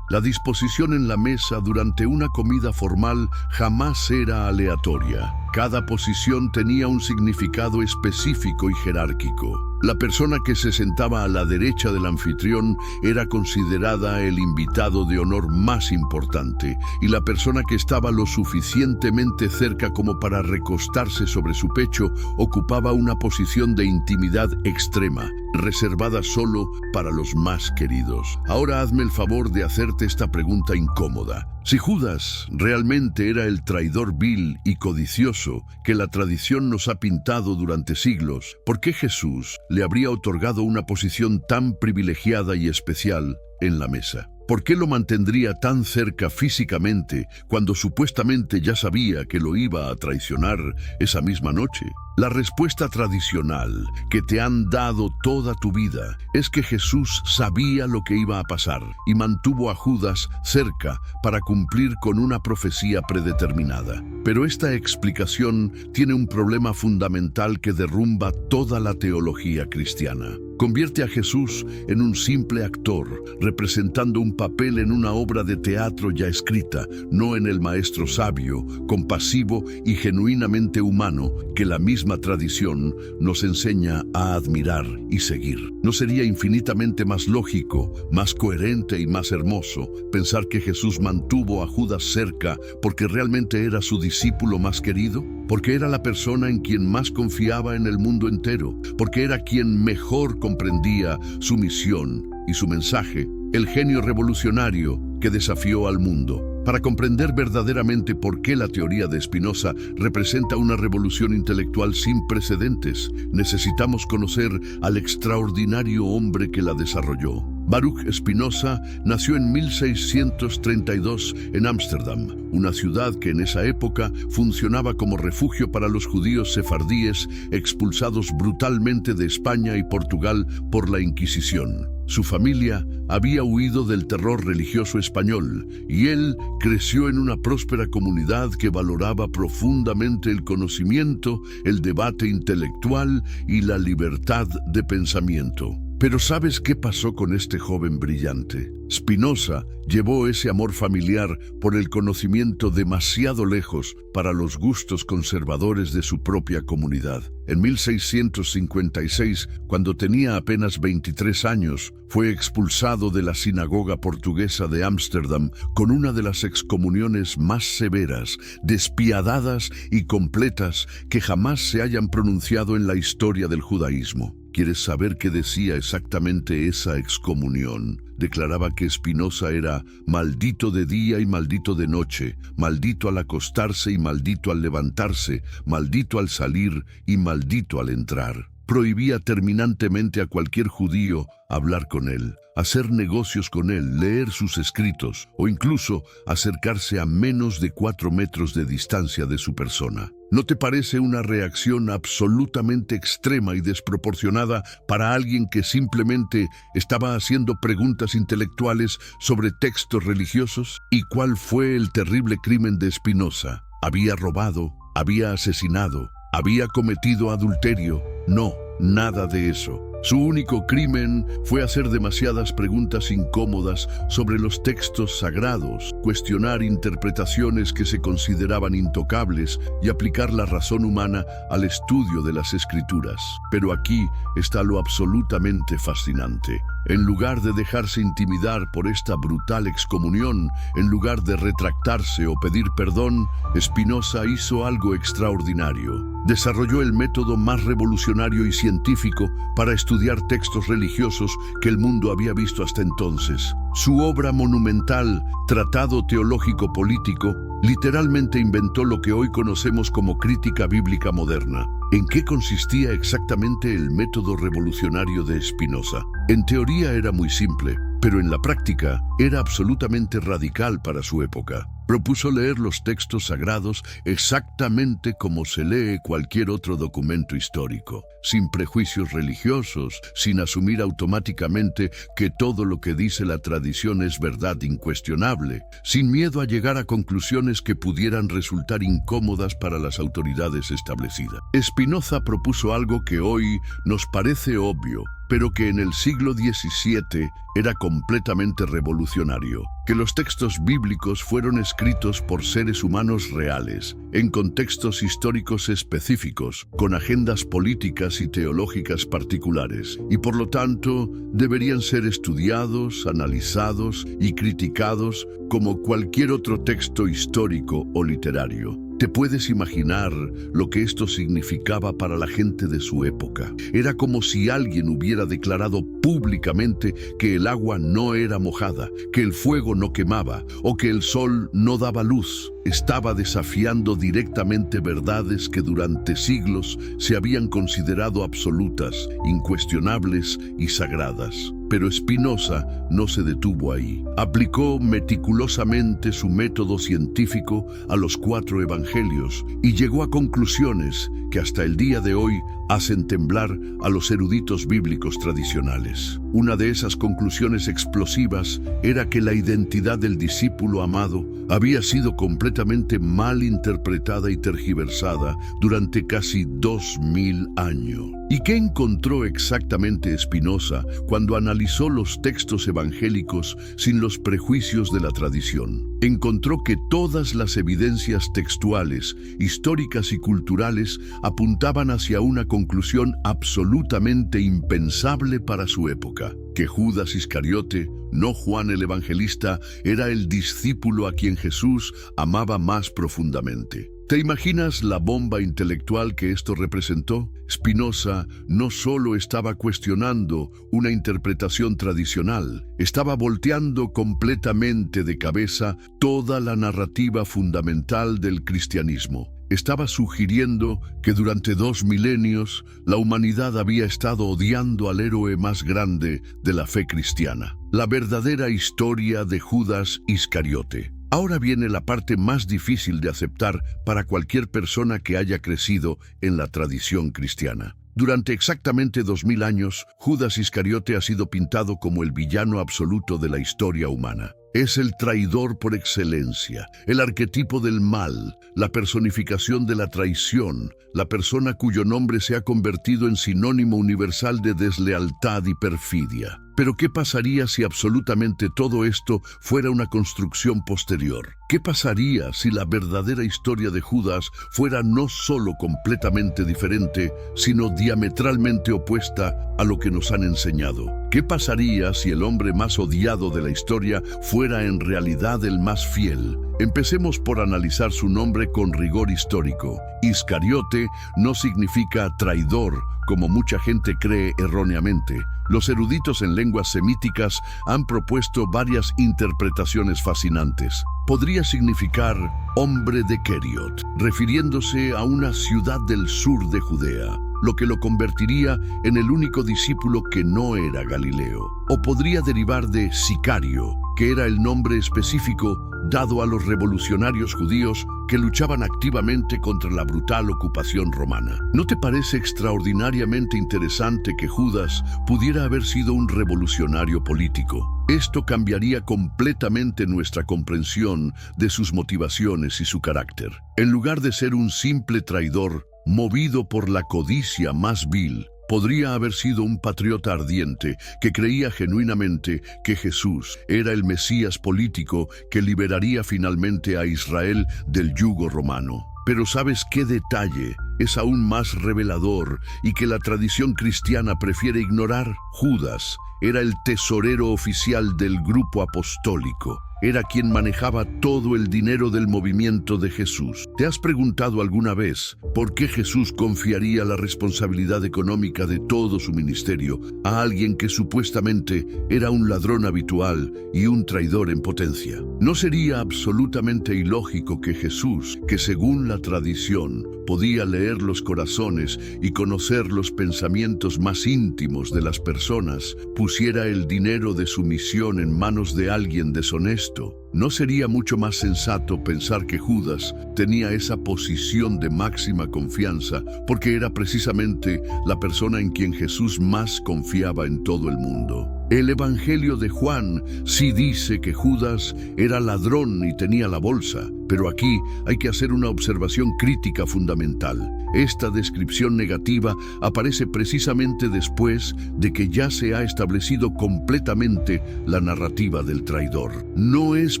la disposición en la mesa durante una comida formal jamás era aleatoria. Cada posición tenía un significado específico y jerárquico. La persona que se sentaba a la derecha del anfitrión era considerada el invitado de honor más importante, y la persona que estaba lo suficientemente cerca como para recostarse sobre su pecho ocupaba una posición de intimidad extrema, reservada solo para los más queridos. Ahora hazme el favor de hacerte esta pregunta incómoda. Si Judas realmente era el traidor vil y codicioso que la tradición nos ha pintado durante siglos, ¿por qué Jesús le habría otorgado una posición tan privilegiada y especial en la mesa? ¿Por qué lo mantendría tan cerca físicamente cuando supuestamente ya sabía que lo iba a traicionar esa misma noche? La respuesta tradicional que te han dado toda tu vida es que Jesús sabía lo que iba a pasar y mantuvo a Judas cerca para cumplir con una profecía predeterminada. Pero esta explicación tiene un problema fundamental que derrumba toda la teología cristiana. Convierte a Jesús en un simple actor, representando un papel en una obra de teatro ya escrita, no en el maestro sabio, compasivo y genuinamente humano que la misma tradición nos enseña a admirar y seguir. ¿No sería infinitamente más lógico, más coherente y más hermoso pensar que Jesús mantuvo a Judas cerca porque realmente era su discípulo más querido? Porque era la persona en quien más confiaba en el mundo entero, porque era quien mejor comprendía su misión y su mensaje, el genio revolucionario que desafió al mundo. Para comprender verdaderamente por qué la teoría de Spinoza representa una revolución intelectual sin precedentes, necesitamos conocer al extraordinario hombre que la desarrolló. Baruch Spinoza nació en 1632 en Ámsterdam, una ciudad que en esa época funcionaba como refugio para los judíos sefardíes expulsados brutalmente de España y Portugal por la Inquisición. Su familia había huido del terror religioso español y él creció en una próspera comunidad que valoraba profundamente el conocimiento, el debate intelectual y la libertad de pensamiento. Pero ¿sabes qué pasó con este joven brillante? Spinoza llevó ese amor familiar por el conocimiento demasiado lejos para los gustos conservadores de su propia comunidad. En 1656, cuando tenía apenas 23 años, fue expulsado de la sinagoga portuguesa de Ámsterdam con una de las excomuniones más severas, despiadadas y completas que jamás se hayan pronunciado en la historia del judaísmo. ¿Quieres saber qué decía exactamente esa excomunión? Declaraba que Spinoza era maldito de día y maldito de noche, maldito al acostarse y maldito al levantarse, maldito al salir y maldito al entrar. Prohibía terminantemente a cualquier judío hablar con él, hacer negocios con él, leer sus escritos o incluso acercarse a menos de 4 metros de distancia de su persona. ¿No te parece una reacción absolutamente extrema y desproporcionada para alguien que simplemente estaba haciendo preguntas intelectuales sobre textos religiosos? ¿Y cuál fue el terrible crimen de Spinoza? ¿Había robado? ¿Había asesinado? ¿Había cometido adulterio? No, nada de eso. Su único crimen fue hacer demasiadas preguntas incómodas sobre los textos sagrados, cuestionar interpretaciones que se consideraban intocables y aplicar la razón humana al estudio de las Escrituras. Pero aquí está lo absolutamente fascinante. En lugar de dejarse intimidar por esta brutal excomunión, en lugar de retractarse o pedir perdón, Spinoza hizo algo extraordinario. Desarrolló el método más revolucionario y científico para estudiar textos religiosos que el mundo había visto hasta entonces. Su obra monumental, Tratado Teológico Político, literalmente inventó lo que hoy conocemos como crítica bíblica moderna. ¿En qué consistía exactamente el método revolucionario de Spinoza? En teoría era muy simple, pero en la práctica era absolutamente radical para su época. Propuso leer los textos sagrados exactamente como se lee cualquier otro documento histórico, sin prejuicios religiosos, sin asumir automáticamente que todo lo que dice la tradición es verdad incuestionable, sin miedo a llegar a conclusiones que pudieran resultar incómodas para las autoridades establecidas. Spinoza propuso algo que hoy nos parece obvio, pero que en el siglo XVII era completamente revolucionario: que los textos bíblicos fueron escritos por seres humanos reales, en contextos históricos específicos, con agendas políticas y teológicas particulares, y por lo tanto deberían ser estudiados, analizados y criticados como cualquier otro texto histórico o literario. ¿Te puedes imaginar lo que esto significaba para la gente de su época? Era como si alguien hubiera declarado públicamente que el agua no era mojada, que el fuego no quemaba o que el sol no daba luz. Estaba desafiando directamente verdades que durante siglos se habían considerado absolutas, incuestionables y sagradas. Pero Spinoza no se detuvo ahí. Aplicó meticulosamente su método científico a los 4 evangelios y llegó a conclusiones que hasta el día de hoy hacen temblar a los eruditos bíblicos tradicionales. Una de esas conclusiones explosivas era que la identidad del discípulo amado había sido completamente mal interpretada y tergiversada durante casi 2000 años. ¿Y qué encontró exactamente Spinoza cuando analizó los textos evangélicos sin los prejuicios de la tradición? Encontró que todas las evidencias textuales, históricas y culturales apuntaban hacia una conclusión absolutamente impensable para su época: que Judas Iscariote, no Juan el Evangelista, era el discípulo a quien Jesús amaba más profundamente. ¿Te imaginas la bomba intelectual que esto representó? Spinoza no solo estaba cuestionando una interpretación tradicional, estaba volteando completamente de cabeza toda la narrativa fundamental del cristianismo. Estaba sugiriendo que durante 2 milenios la humanidad había estado odiando al héroe más grande de la fe cristiana, la verdadera historia de Judas Iscariote. Ahora viene la parte más difícil de aceptar para cualquier persona que haya crecido en la tradición cristiana. Durante exactamente 2000 años, Judas Iscariote ha sido pintado como el villano absoluto de la historia humana. Es el traidor por excelencia, el arquetipo del mal, la personificación de la traición, la persona cuyo nombre se ha convertido en sinónimo universal de deslealtad y perfidia. Pero ¿qué pasaría si absolutamente todo esto fuera una construcción posterior? ¿Qué pasaría si la verdadera historia de Judas fuera no solo completamente diferente, sino diametralmente opuesta a lo que nos han enseñado? ¿Qué pasaría si el hombre más odiado de la historia fuera en realidad el más fiel? Empecemos por analizar su nombre con rigor histórico. Iscariote no significa traidor, como mucha gente cree erróneamente. Los eruditos en lenguas semíticas han propuesto varias interpretaciones fascinantes. Podría significar hombre de Keriot, refiriéndose a una ciudad del sur de Judea, lo que lo convertiría en el único discípulo que no era Galileo. O podría derivar de sicario, que era el nombre específico dado a los revolucionarios judíos que luchaban activamente contra la brutal ocupación romana. ¿No te parece extraordinariamente interesante que Judas pudiera haber sido un revolucionario político? Esto cambiaría completamente nuestra comprensión de sus motivaciones y su carácter. En lugar de ser un simple traidor, movido por la codicia más vil, podría haber sido un patriota ardiente que creía genuinamente que Jesús era el Mesías político que liberaría finalmente a Israel del yugo romano. Pero ¿sabes qué detalle es aún más revelador y que la tradición cristiana prefiere ignorar? Judas era el tesorero oficial del grupo apostólico. era quien manejaba todo el dinero del movimiento de Jesús. ¿Te has preguntado alguna vez por qué Jesús confiaría la responsabilidad económica de todo su ministerio a alguien que supuestamente era un ladrón habitual y un traidor en potencia? ¿No sería absolutamente ilógico que Jesús, que según la tradición podía leer los corazones y conocer los pensamientos más íntimos de las personas, pusiera el dinero de su misión en manos de alguien deshonesto? ¿No sería mucho más sensato pensar que Judas tenía esa posición de máxima confianza porque era precisamente la persona en quien Jesús más confiaba en todo el mundo? El Evangelio de Juan sí dice que Judas era ladrón y tenía la bolsa, pero aquí hay que hacer una observación crítica fundamental. Esta descripción negativa aparece precisamente después de que ya se ha establecido completamente la narrativa del traidor. No es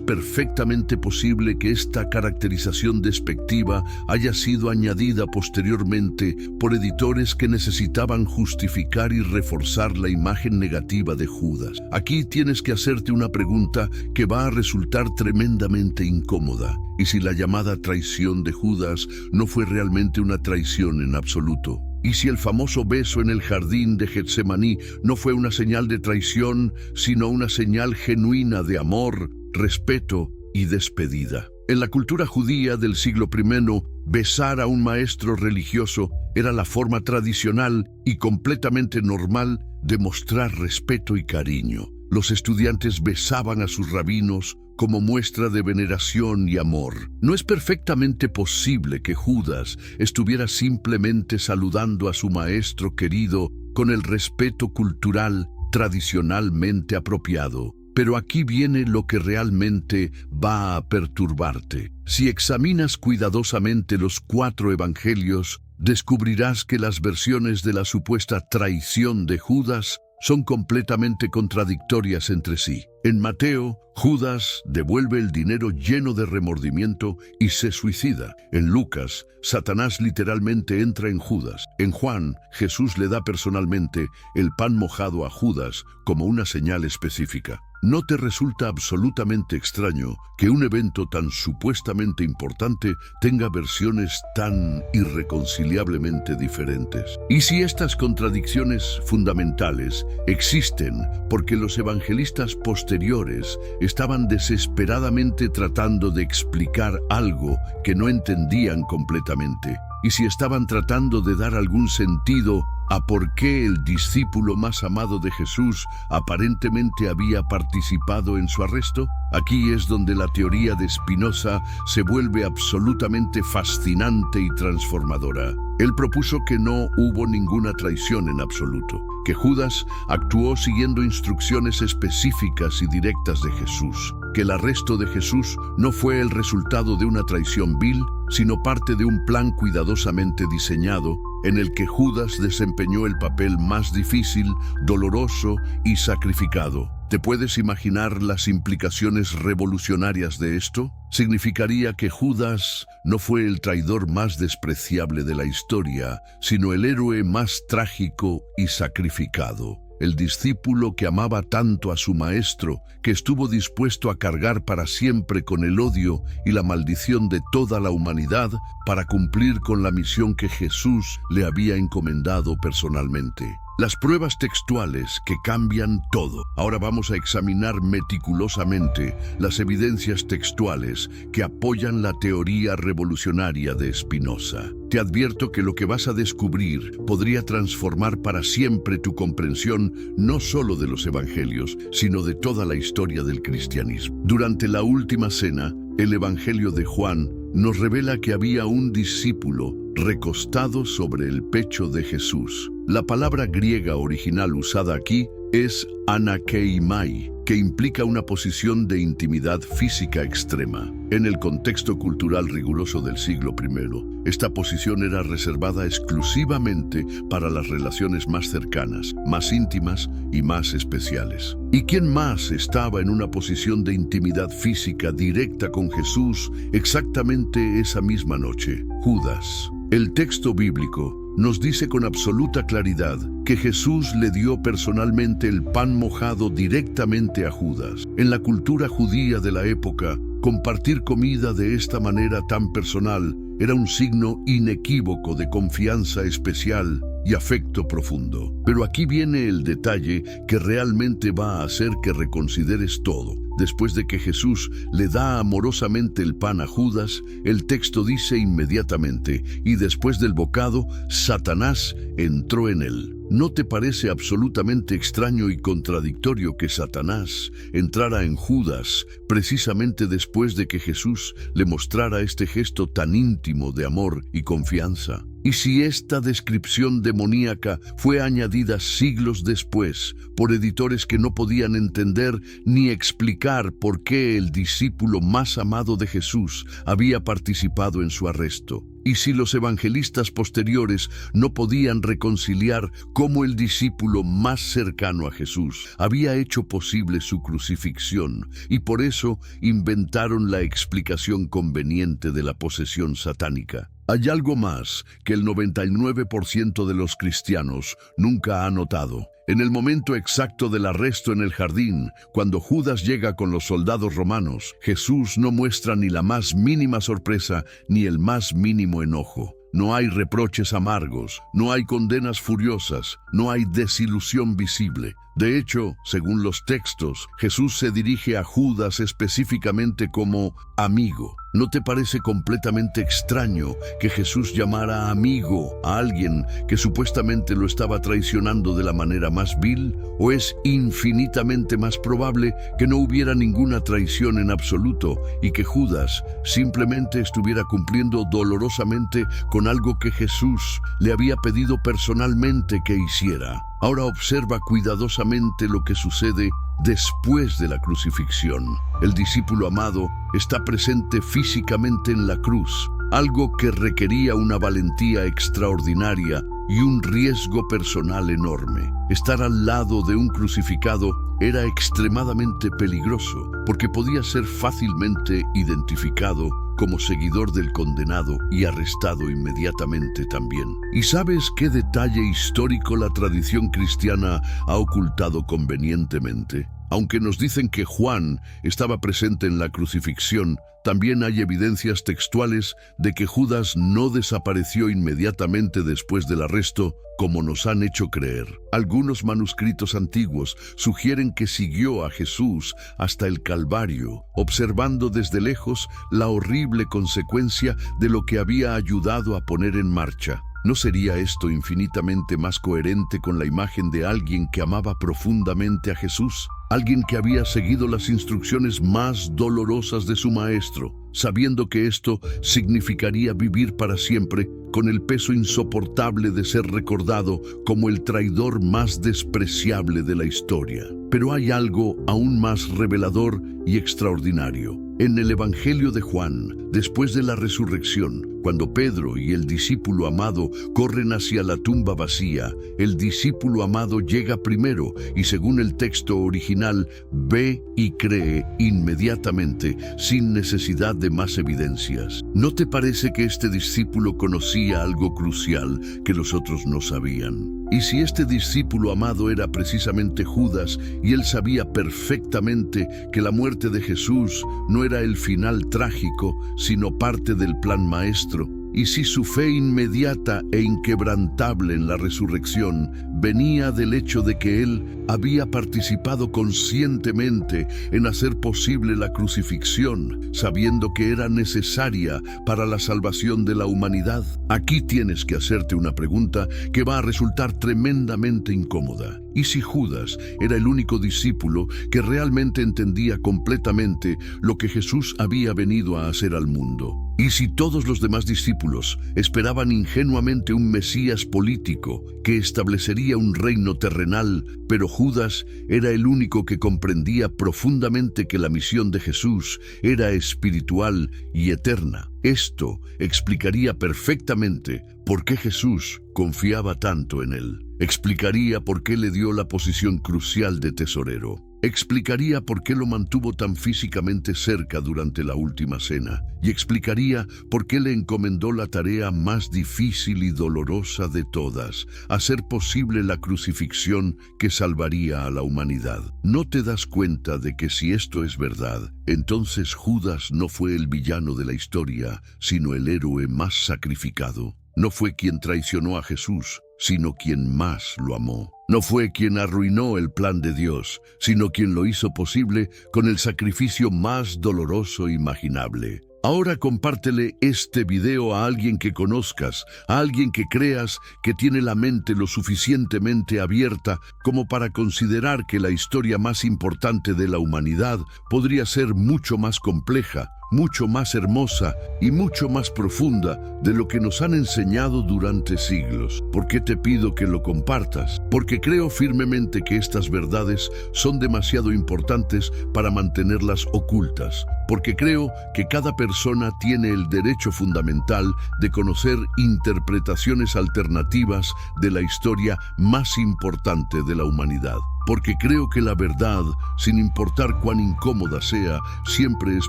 perfectamente posible que esta caracterización despectiva haya sido añadida posteriormente por editores que necesitaban justificar y reforzar la imagen negativa de Judas. Aquí tienes que hacerte una pregunta que va a resultar tremendamente incómoda. ¿Y si la llamada traición de Judas no fue realmente una traición en absoluto? ¿Y si el famoso beso en el jardín de Getsemaní no fue una señal de traición, sino una señal genuina de amor, respeto y despedida? En la cultura judía del siglo I, besar a un maestro religioso era la forma tradicional y completamente normal de mostrar respeto y cariño. Los estudiantes besaban a sus rabinos como muestra de veneración y amor. ¿No es perfectamente posible que Judas estuviera simplemente saludando a su maestro querido con el respeto cultural tradicionalmente apropiado? Pero aquí viene lo que realmente va a perturbarte. Si examinas cuidadosamente los 4 evangelios, descubrirás que las versiones de la supuesta traición de Judas son completamente contradictorias entre sí. En Mateo, Judas devuelve el dinero lleno de remordimiento y se suicida. En Lucas, Satanás literalmente entra en Judas. En Juan, Jesús le da personalmente el pan mojado a Judas como una señal específica. ¿No te resulta absolutamente extraño que un evento tan supuestamente importante tenga versiones tan irreconciliablemente diferentes? Y si estas contradicciones fundamentales existen porque los evangelistas posteriores estaban desesperadamente tratando de explicar algo que no entendían completamente, y si estaban tratando de dar algún sentido a por qué el discípulo más amado de Jesús aparentemente había participado en su arresto, aquí es donde la teoría de Spinoza se vuelve absolutamente fascinante y transformadora. Él propuso que no hubo ninguna traición en absoluto, que Judas actuó siguiendo instrucciones específicas y directas de Jesús, que el arresto de Jesús no fue el resultado de una traición vil, sino parte de un plan cuidadosamente diseñado en el que Judas desempeñó el papel más difícil, doloroso y sacrificado. ¿Te puedes imaginar las implicaciones revolucionarias de esto? Significaría que Judas no fue el traidor más despreciable de la historia, sino el héroe más trágico y sacrificado. El discípulo que amaba tanto a su maestro, que estuvo dispuesto a cargar para siempre con el odio y la maldición de toda la humanidad para cumplir con la misión que Jesús le había encomendado personalmente. Las pruebas textuales que cambian todo. Ahora vamos a examinar meticulosamente las evidencias textuales que apoyan la teoría revolucionaria de Spinoza. Te advierto que lo que vas a descubrir podría transformar para siempre tu comprensión no solo de los evangelios, sino de toda la historia del cristianismo. Durante la última cena, el Evangelio de Juan nos revela que había un discípulo recostado sobre el pecho de Jesús. La palabra griega original usada aquí es anakeimai, que implica una posición de intimidad física extrema. En el contexto cultural riguroso del siglo I, esta posición era reservada exclusivamente para las relaciones más cercanas, más íntimas y más especiales. ¿Y quién más estaba en una posición de intimidad física directa con Jesús exactamente esa misma noche? Judas. El texto bíblico nos dice con absoluta claridad que Jesús le dio personalmente el pan mojado directamente a Judas. En la cultura judía de la época, compartir comida de esta manera tan personal era un signo inequívoco de confianza especial y afecto profundo. Pero aquí viene el detalle que realmente va a hacer que reconsideres todo. Después de que Jesús le da amorosamente el pan a Judas, el texto dice inmediatamente: y después del bocado, Satanás entró en él. ¿No te parece absolutamente extraño y contradictorio que Satanás entrara en Judas precisamente después de que Jesús le mostrara este gesto tan íntimo de amor y confianza? Y si esta descripción demoníaca fue añadida siglos después por editores que no podían entender ni explicar por qué el discípulo más amado de Jesús había participado en su arresto, y si los evangelistas posteriores no podían reconciliar cómo el discípulo más cercano a Jesús había hecho posible su crucifixión, y por eso inventaron la explicación conveniente de la posesión satánica. Hay algo más que el 99% de los cristianos nunca ha notado. En el momento exacto del arresto en el jardín, cuando Judas llega con los soldados romanos, Jesús no muestra ni la más mínima sorpresa ni el más mínimo enojo. No hay reproches amargos, no hay condenas furiosas, no hay desilusión visible. De hecho, según los textos, Jesús se dirige a Judas específicamente como amigo. ¿No te parece completamente extraño que Jesús llamara amigo a alguien que supuestamente lo estaba traicionando de la manera más vil? ¿O es infinitamente más probable que no hubiera ninguna traición en absoluto y que Judas simplemente estuviera cumpliendo dolorosamente con algo que Jesús le había pedido personalmente que hiciera? Ahora observa cuidadosamente lo que sucede después de la crucifixión. El discípulo amado está presente físicamente en la cruz, algo que requería una valentía extraordinaria y un riesgo personal enorme. Estar al lado de un crucificado era extremadamente peligroso, porque podía ser fácilmente identificado como seguidor del condenado y arrestado inmediatamente también. ¿Y sabes qué detalle histórico la tradición cristiana ha ocultado convenientemente? Aunque nos dicen que Juan estaba presente en la crucifixión, también hay evidencias textuales de que Judas no desapareció inmediatamente después del arresto, como nos han hecho creer. Algunos manuscritos antiguos sugieren que siguió a Jesús hasta el Calvario, observando desde lejos la horrible consecuencia de lo que había ayudado a poner en marcha. ¿No sería esto infinitamente más coherente con la imagen de alguien que amaba profundamente a Jesús? Alguien que había seguido las instrucciones más dolorosas de su maestro, sabiendo que esto significaría vivir para siempre con el peso insoportable de ser recordado como el traidor más despreciable de la historia. Pero hay algo aún más revelador y extraordinario. En el Evangelio de Juan, después de la resurrección, cuando Pedro y el discípulo amado corren hacia la tumba vacía, el discípulo amado llega primero y, según el texto original, ve y cree inmediatamente, sin necesidad de más evidencias. ¿No te parece que este discípulo conocía algo crucial que los otros no sabían? Y si este discípulo amado era precisamente Judas, y él sabía perfectamente que la muerte de Jesús no era el final trágico, sino parte del plan maestro, y si su fe inmediata e inquebrantable en la resurrección venía del hecho de que él había participado conscientemente en hacer posible la crucifixión, sabiendo que era necesaria para la salvación de la humanidad, aquí tienes que hacerte una pregunta que va a resultar tremendamente incómoda. ¿Y si Judas era el único discípulo que realmente entendía completamente lo que Jesús había venido a hacer al mundo? ¿Y si todos los demás discípulos esperaban ingenuamente un Mesías político que establecería un reino terrenal, pero Judas era el único que comprendía profundamente que la misión de Jesús era espiritual y eterna? Esto explicaría perfectamente por qué Jesús confiaba tanto en él. Explicaría por qué le dio la posición crucial de tesorero. explicaría por qué lo mantuvo tan físicamente cerca durante la última cena, y explicaría por qué le encomendó la tarea más difícil y dolorosa de todas, hacer posible la crucifixión que salvaría a la humanidad. ¿No te das cuenta de que si esto es verdad, entonces Judas no fue el villano de la historia, sino el héroe más sacrificado? No fue quien traicionó a Jesús, sino quien más lo amó. No fue quien arruinó el plan de Dios, sino quien lo hizo posible con el sacrificio más doloroso imaginable. Ahora compártele este video a alguien que conozcas, a alguien que creas que tiene la mente lo suficientemente abierta como para considerar que la historia más importante de la humanidad podría ser mucho más compleja, mucho más hermosa y mucho más profunda de lo que nos han enseñado durante siglos. ¿Por qué te pido que lo compartas? Porque creo firmemente que estas verdades son demasiado importantes para mantenerlas ocultas. Porque creo que cada persona tiene el derecho fundamental de conocer interpretaciones alternativas de la historia más importante de la humanidad. Porque creo que la verdad, sin importar cuán incómoda sea, siempre es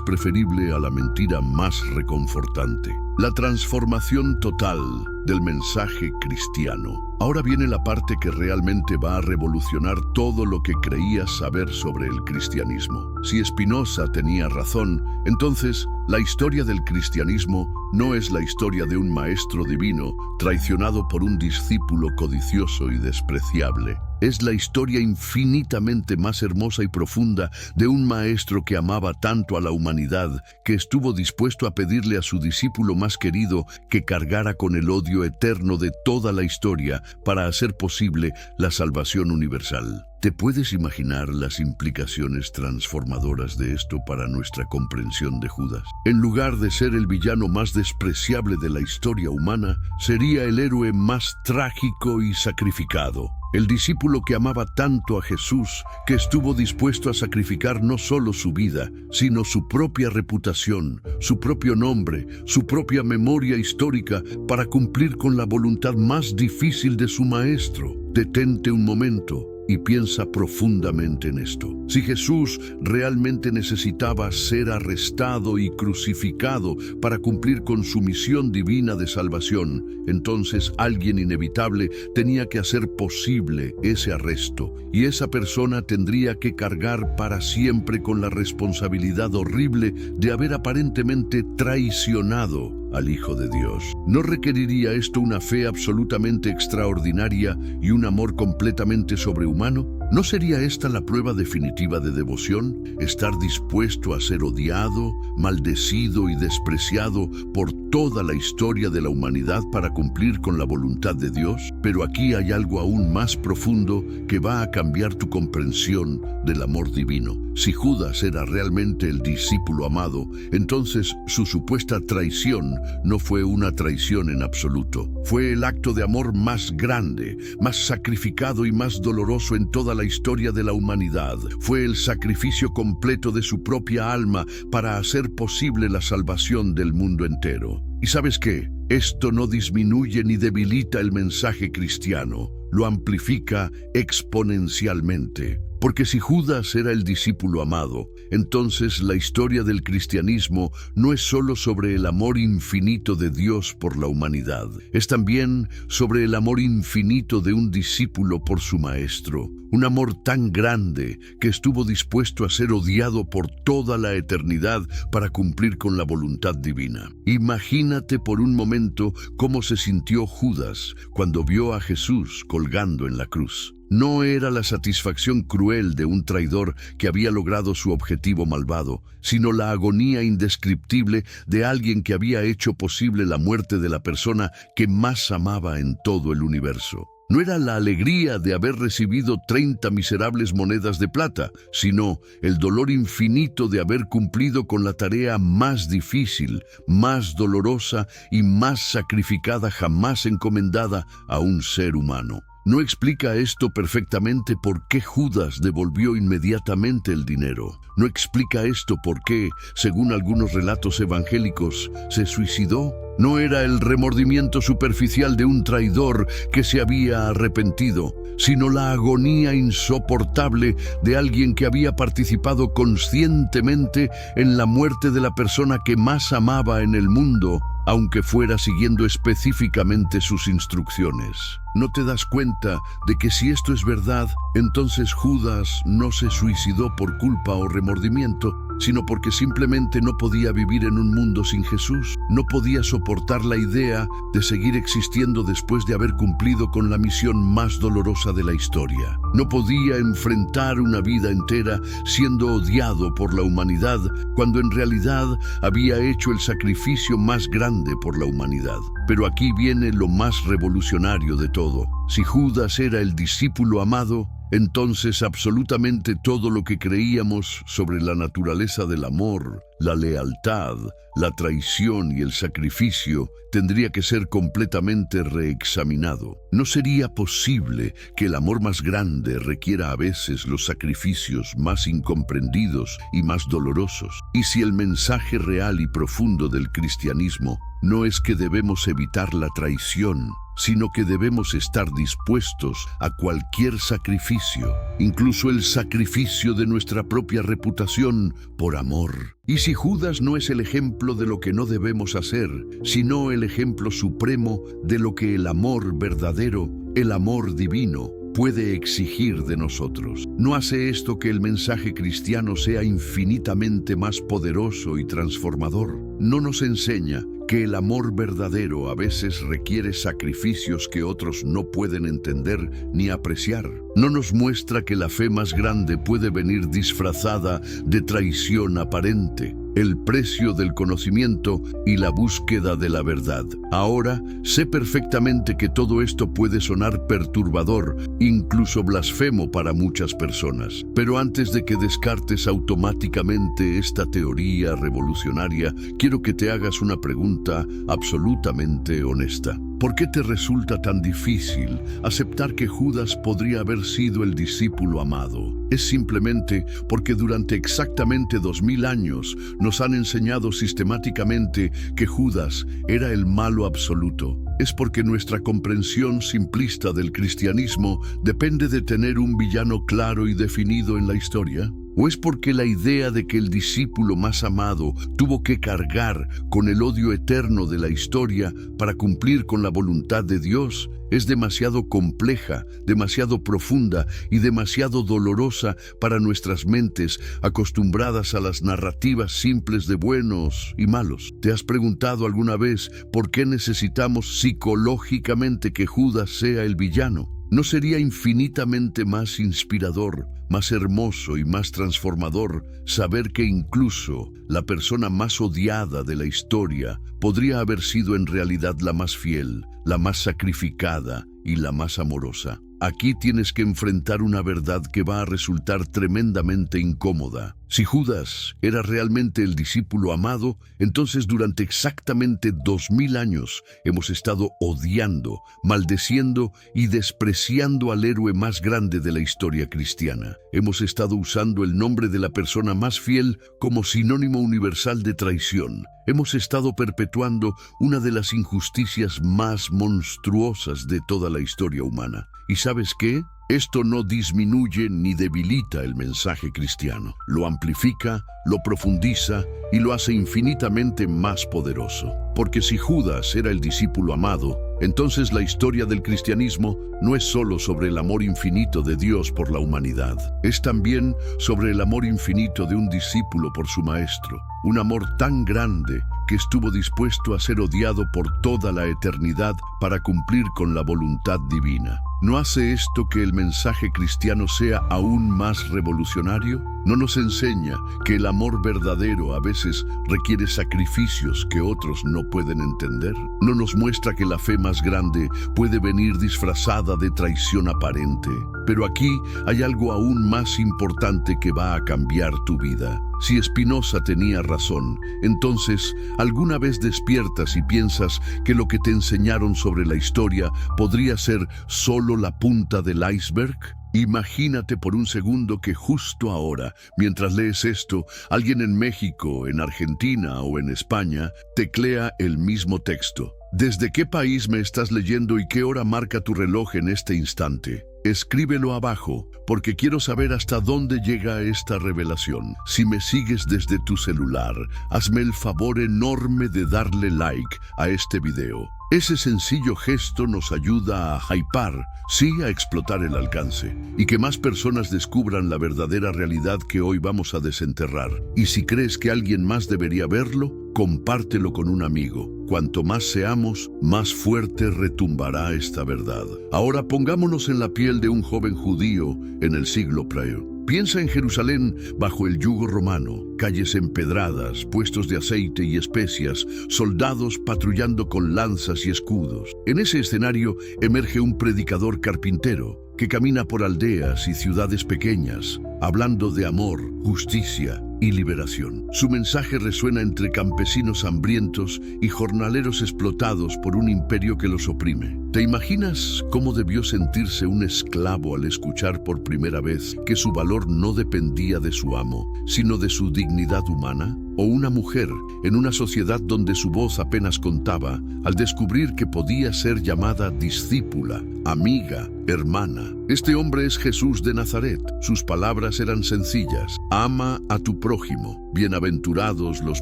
preferible a la mentira más reconfortante. La transformación total del mensaje cristiano. Ahora viene la parte que realmente va a revolucionar todo lo que creías saber sobre el cristianismo. Si Spinoza tenía razón, entonces la historia del cristianismo no es la historia de un maestro divino traicionado por un discípulo codicioso y despreciable. Es la historia infinitamente más hermosa y profunda de un maestro que amaba tanto a la humanidad que estuvo dispuesto a pedirle a su discípulo más querido que cargara con el odio eterno de toda la historia para hacer posible la salvación universal. ¿Te puedes imaginar las implicaciones transformadoras de esto para nuestra comprensión de Judas? En lugar de ser el villano más despreciable de la historia humana, sería el héroe más trágico y sacrificado. El discípulo que amaba tanto a Jesús, que estuvo dispuesto a sacrificar no solo su vida, sino su propia reputación, su propio nombre, su propia memoria histórica para cumplir con la voluntad más difícil de su maestro. Detente un momento y piensa profundamente en esto. Si Jesús realmente necesitaba ser arrestado y crucificado para cumplir con su misión divina de salvación, entonces alguien inevitable tenía que hacer posible ese arresto, y esa persona tendría que cargar para siempre con la responsabilidad horrible de haber aparentemente traicionado al Hijo de Dios. ¿No requeriría esto una fe absolutamente extraordinaria y un amor completamente sobrehumano? ¿No sería esta la prueba definitiva de devoción? Estar dispuesto a ser odiado, maldecido y despreciado por toda la historia de la humanidad para cumplir con la voluntad de Dios. Pero aquí hay algo aún más profundo que va a cambiar tu comprensión del amor divino. Si Judas era realmente el discípulo amado, entonces su supuesta traición no fue una traición en absoluto. Fue el acto de amor más grande, más sacrificado y más doloroso en toda la historia de la humanidad. Fue el sacrificio completo de su propia alma para hacer posible la salvación del mundo entero. ¿Y sabes qué? Esto no disminuye ni debilita el mensaje cristiano, lo amplifica exponencialmente. Porque si Judas era el discípulo amado, entonces la historia del cristianismo no es solo sobre el amor infinito de Dios por la humanidad, es también sobre el amor infinito de un discípulo por su maestro. Un amor tan grande que estuvo dispuesto a ser odiado por toda la eternidad para cumplir con la voluntad divina. Imagínate por un momento cómo se sintió Judas cuando vio a Jesús colgando en la cruz. No era la satisfacción cruel de un traidor que había logrado su objetivo malvado, sino la agonía indescriptible de alguien que había hecho posible la muerte de la persona que más amaba en todo el universo. No era la alegría de haber recibido 30 miserables monedas de plata, sino el dolor infinito de haber cumplido con la tarea más difícil, más dolorosa y más sacrificada jamás encomendada a un ser humano. ¿No explica esto perfectamente por qué Judas devolvió inmediatamente el dinero? ¿No explica esto por qué, según algunos relatos evangélicos, se suicidó? No era el remordimiento superficial de un traidor que se había arrepentido, sino la agonía insoportable de alguien que había participado conscientemente en la muerte de la persona que más amaba en el mundo, aunque fuera siguiendo específicamente sus instrucciones. ¿No te das cuenta de que si esto es verdad, entonces Judas no se suicidó por culpa o remordimiento, sino porque simplemente no podía vivir en un mundo sin Jesús? No podía soportar la idea de seguir existiendo después de haber cumplido con la misión más dolorosa de la historia. No podía enfrentar una vida entera siendo odiado por la humanidad, cuando en realidad había hecho el sacrificio más grande por la humanidad. Pero aquí viene lo más revolucionario de todo. Si Judas era el discípulo amado, entonces absolutamente todo lo que creíamos sobre la naturaleza del amor, la lealtad, la traición y el sacrificio tendría que ser completamente reexaminado. No sería posible que el amor más grande requiera a veces los sacrificios más incomprendidos y más dolorosos. Y si el mensaje real y profundo del cristianismo no es que debemos evitar la traición, sino que debemos estar dispuestos a cualquier sacrificio, incluso el sacrificio de nuestra propia reputación por amor. Y si Judas no es el ejemplo de lo que no debemos hacer, sino el ejemplo supremo de lo que el amor verdadero, el amor divino, puede exigir de nosotros. ¿No hace esto que el mensaje cristiano sea infinitamente más poderoso y transformador? ¿No nos enseña que el amor verdadero a veces requiere sacrificios que otros no pueden entender ni apreciar? ¿No nos muestra que la fe más grande puede venir disfrazada de traición aparente, el precio del conocimiento y la búsqueda de la verdad? Ahora, sé perfectamente que todo esto puede sonar perturbador, incluso blasfemo para muchas personas. Pero antes de que descartes automáticamente esta teoría revolucionaria, quiero que te hagas una pregunta absolutamente honesta. ¿Por qué te resulta tan difícil aceptar que Judas podría haber sido el discípulo amado? Es simplemente porque durante exactamente 2000 años nos han enseñado sistemáticamente que Judas era el malo absoluto. ¿Es porque nuestra comprensión simplista del cristianismo depende de tener un villano claro y definido en la historia? ¿O es porque la idea de que el discípulo más amado tuvo que cargar con el odio eterno de la historia para cumplir con la voluntad de Dios es demasiado compleja, demasiado profunda y demasiado dolorosa para nuestras mentes acostumbradas a las narrativas simples de buenos y malos? ¿Te has preguntado alguna vez por qué necesitamos psicológicamente que Judas sea el villano? ¿No sería infinitamente más inspirador, más hermoso y más transformador saber que incluso la persona más odiada de la historia podría haber sido en realidad la más fiel, la más sacrificada y la más amorosa? Aquí tienes que enfrentar una verdad que va a resultar tremendamente incómoda. Si Judas era realmente el discípulo amado, entonces durante exactamente 2000 años hemos estado odiando, maldeciendo y despreciando al héroe más grande de la historia cristiana. Hemos estado usando el nombre de la persona más fiel como sinónimo universal de traición. Hemos estado perpetuando una de las injusticias más monstruosas de toda la historia humana. ¿Y sabes qué? Esto no disminuye ni debilita el mensaje cristiano. Lo amplifica, lo profundiza y lo hace infinitamente más poderoso. Porque si Judas era el discípulo amado, entonces la historia del cristianismo no es solo sobre el amor infinito de Dios por la humanidad. Es también sobre el amor infinito de un discípulo por su maestro. Un amor tan grande que estuvo dispuesto a ser odiado por toda la eternidad para cumplir con la voluntad divina. ¿No hace esto que el mensaje cristiano sea aún más revolucionario? ¿No nos enseña que el amor verdadero a veces requiere sacrificios que otros no pueden entender? ¿No nos muestra que la fe más grande puede venir disfrazada de traición aparente? Pero aquí hay algo aún más importante que va a cambiar tu vida. Si Spinoza tenía razón, entonces, ¿alguna vez despiertas y piensas que lo que te enseñaron sobre la historia podría ser solo la punta del iceberg? Imagínate por un segundo que justo ahora, mientras lees esto, alguien en México, en Argentina o en España teclea el mismo texto. ¿Desde qué país me estás leyendo y qué hora marca tu reloj en este instante? Escríbelo abajo, porque quiero saber hasta dónde llega esta revelación. Si me sigues desde tu celular, hazme el favor enorme de darle like a este video. Ese sencillo gesto nos ayuda a hypar, sí, a explotar el alcance, y que más personas descubran la verdadera realidad que hoy vamos a desenterrar. Y si crees que alguien más debería verlo, compártelo con un amigo. Cuanto más seamos, más fuerte retumbará esta verdad. Ahora pongámonos en la piel de un joven judío en el siglo I. Piensa en Jerusalén bajo el yugo romano, calles empedradas, puestos de aceite y especias, soldados patrullando con lanzas y escudos. En ese escenario emerge un predicador carpintero que camina por aldeas y ciudades pequeñas, hablando de amor, justicia y liberación. Su mensaje resuena entre campesinos hambrientos y jornaleros explotados por un imperio que los oprime. ¿Te imaginas cómo debió sentirse un esclavo al escuchar por primera vez que su valor no dependía de su amo, sino de su dignidad humana? O una mujer, en una sociedad donde su voz apenas contaba, al descubrir que podía ser llamada discípula, amiga, hermana. Este hombre es Jesús de Nazaret. Sus palabras eran sencillas: ama a tu prójimo, bienaventurados los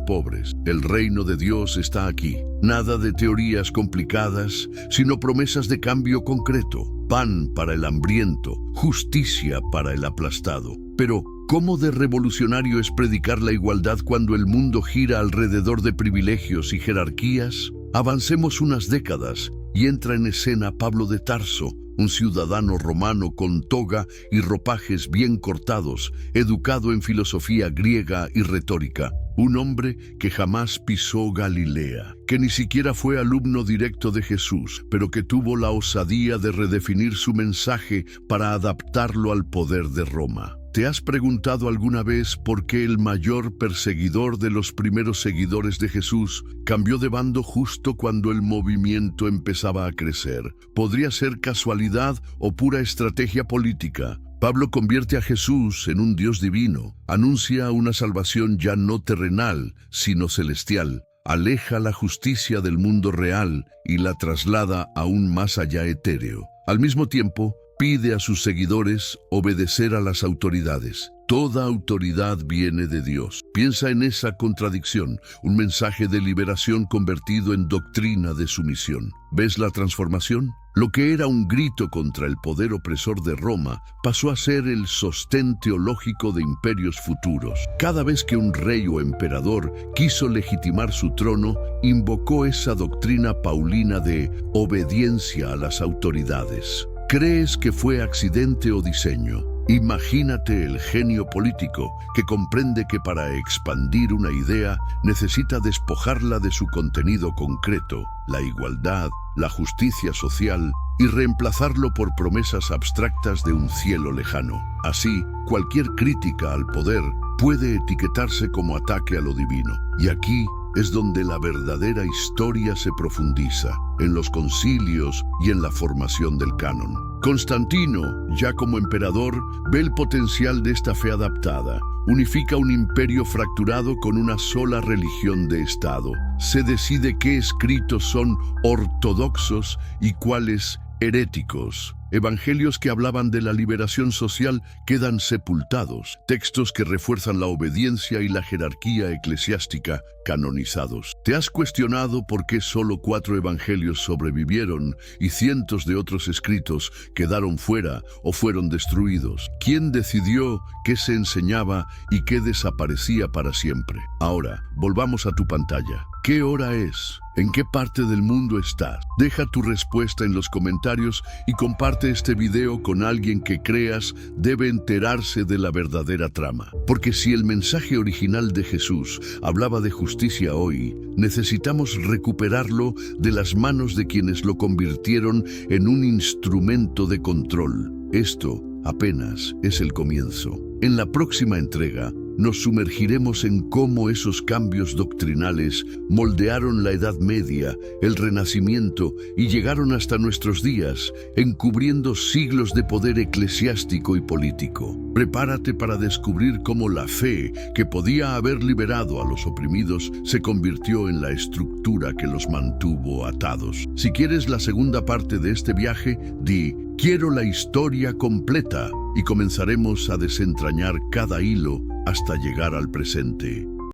pobres. El reino de Dios está aquí. Nada de teorías complicadas, sino promesas de cambio concreto. Pan para el hambriento, justicia para el aplastado. Pero, ¿cómo de revolucionario es predicar la igualdad cuando el mundo gira alrededor de privilegios y jerarquías? Avancemos unas décadas y entra en escena Pablo de Tarso, un ciudadano romano con toga y ropajes bien cortados, educado en filosofía griega y retórica. Un hombre que jamás pisó Galilea, que ni siquiera fue alumno directo de Jesús, pero que tuvo la osadía de redefinir su mensaje para adaptarlo al poder de Roma. ¿Te has preguntado alguna vez por qué el mayor perseguidor de los primeros seguidores de Jesús cambió de bando justo cuando el movimiento empezaba a crecer? ¿Podría ser casualidad o pura estrategia política? Pablo convierte a Jesús en un Dios divino, anuncia una salvación ya no terrenal, sino celestial, aleja la justicia del mundo real y la traslada aún más allá etéreo. Al mismo tiempo, pide a sus seguidores obedecer a las autoridades. Toda autoridad viene de Dios. Piensa en esa contradicción, un mensaje de liberación convertido en doctrina de sumisión. ¿Ves la transformación? Lo que era un grito contra el poder opresor de Roma pasó a ser el sostén teológico de imperios futuros. Cada vez que un rey o emperador quiso legitimar su trono, invocó esa doctrina paulina de obediencia a las autoridades. ¿Crees que fue accidente o diseño? Imagínate el genio político que comprende que para expandir una idea necesita despojarla de su contenido concreto, la igualdad, la justicia social, y reemplazarlo por promesas abstractas de un cielo lejano. Así, cualquier crítica al poder puede etiquetarse como ataque a lo divino. Y aquí es donde la verdadera historia se profundiza, en los concilios y en la formación del canon. Constantino, ya como emperador, ve el potencial de esta fe adaptada. Unifica un imperio fracturado con una sola religión de Estado. Se decide qué escritos son ortodoxos y cuáles heréticos. Evangelios que hablaban de la liberación social quedan sepultados. Textos que refuerzan la obediencia y la jerarquía eclesiástica canonizados. ¿Te has cuestionado por qué solo 4 evangelios sobrevivieron y cientos de otros escritos quedaron fuera o fueron destruidos? ¿Quién decidió qué se enseñaba y qué desaparecía para siempre? Ahora, volvamos a tu pantalla. ¿Qué hora es? ¿En qué parte del mundo estás? Deja tu respuesta en los comentarios y comparte este video con alguien que creas debe enterarse de la verdadera trama. Porque si el mensaje original de Jesús hablaba de justicia hoy, necesitamos recuperarlo de las manos de quienes lo convirtieron en un instrumento de control. Esto apenas es el comienzo. En la próxima entrega, nos sumergiremos en cómo esos cambios doctrinales moldearon la Edad Media, el Renacimiento y llegaron hasta nuestros días, encubriendo siglos de poder eclesiástico y político. Prepárate para descubrir cómo la fe, que podía haber liberado a los oprimidos, se convirtió en la estructura que los mantuvo atados. Si quieres la segunda parte de este viaje, di: quiero la historia completa, y comenzaremos a desentrañar cada hilo hasta llegar al presente.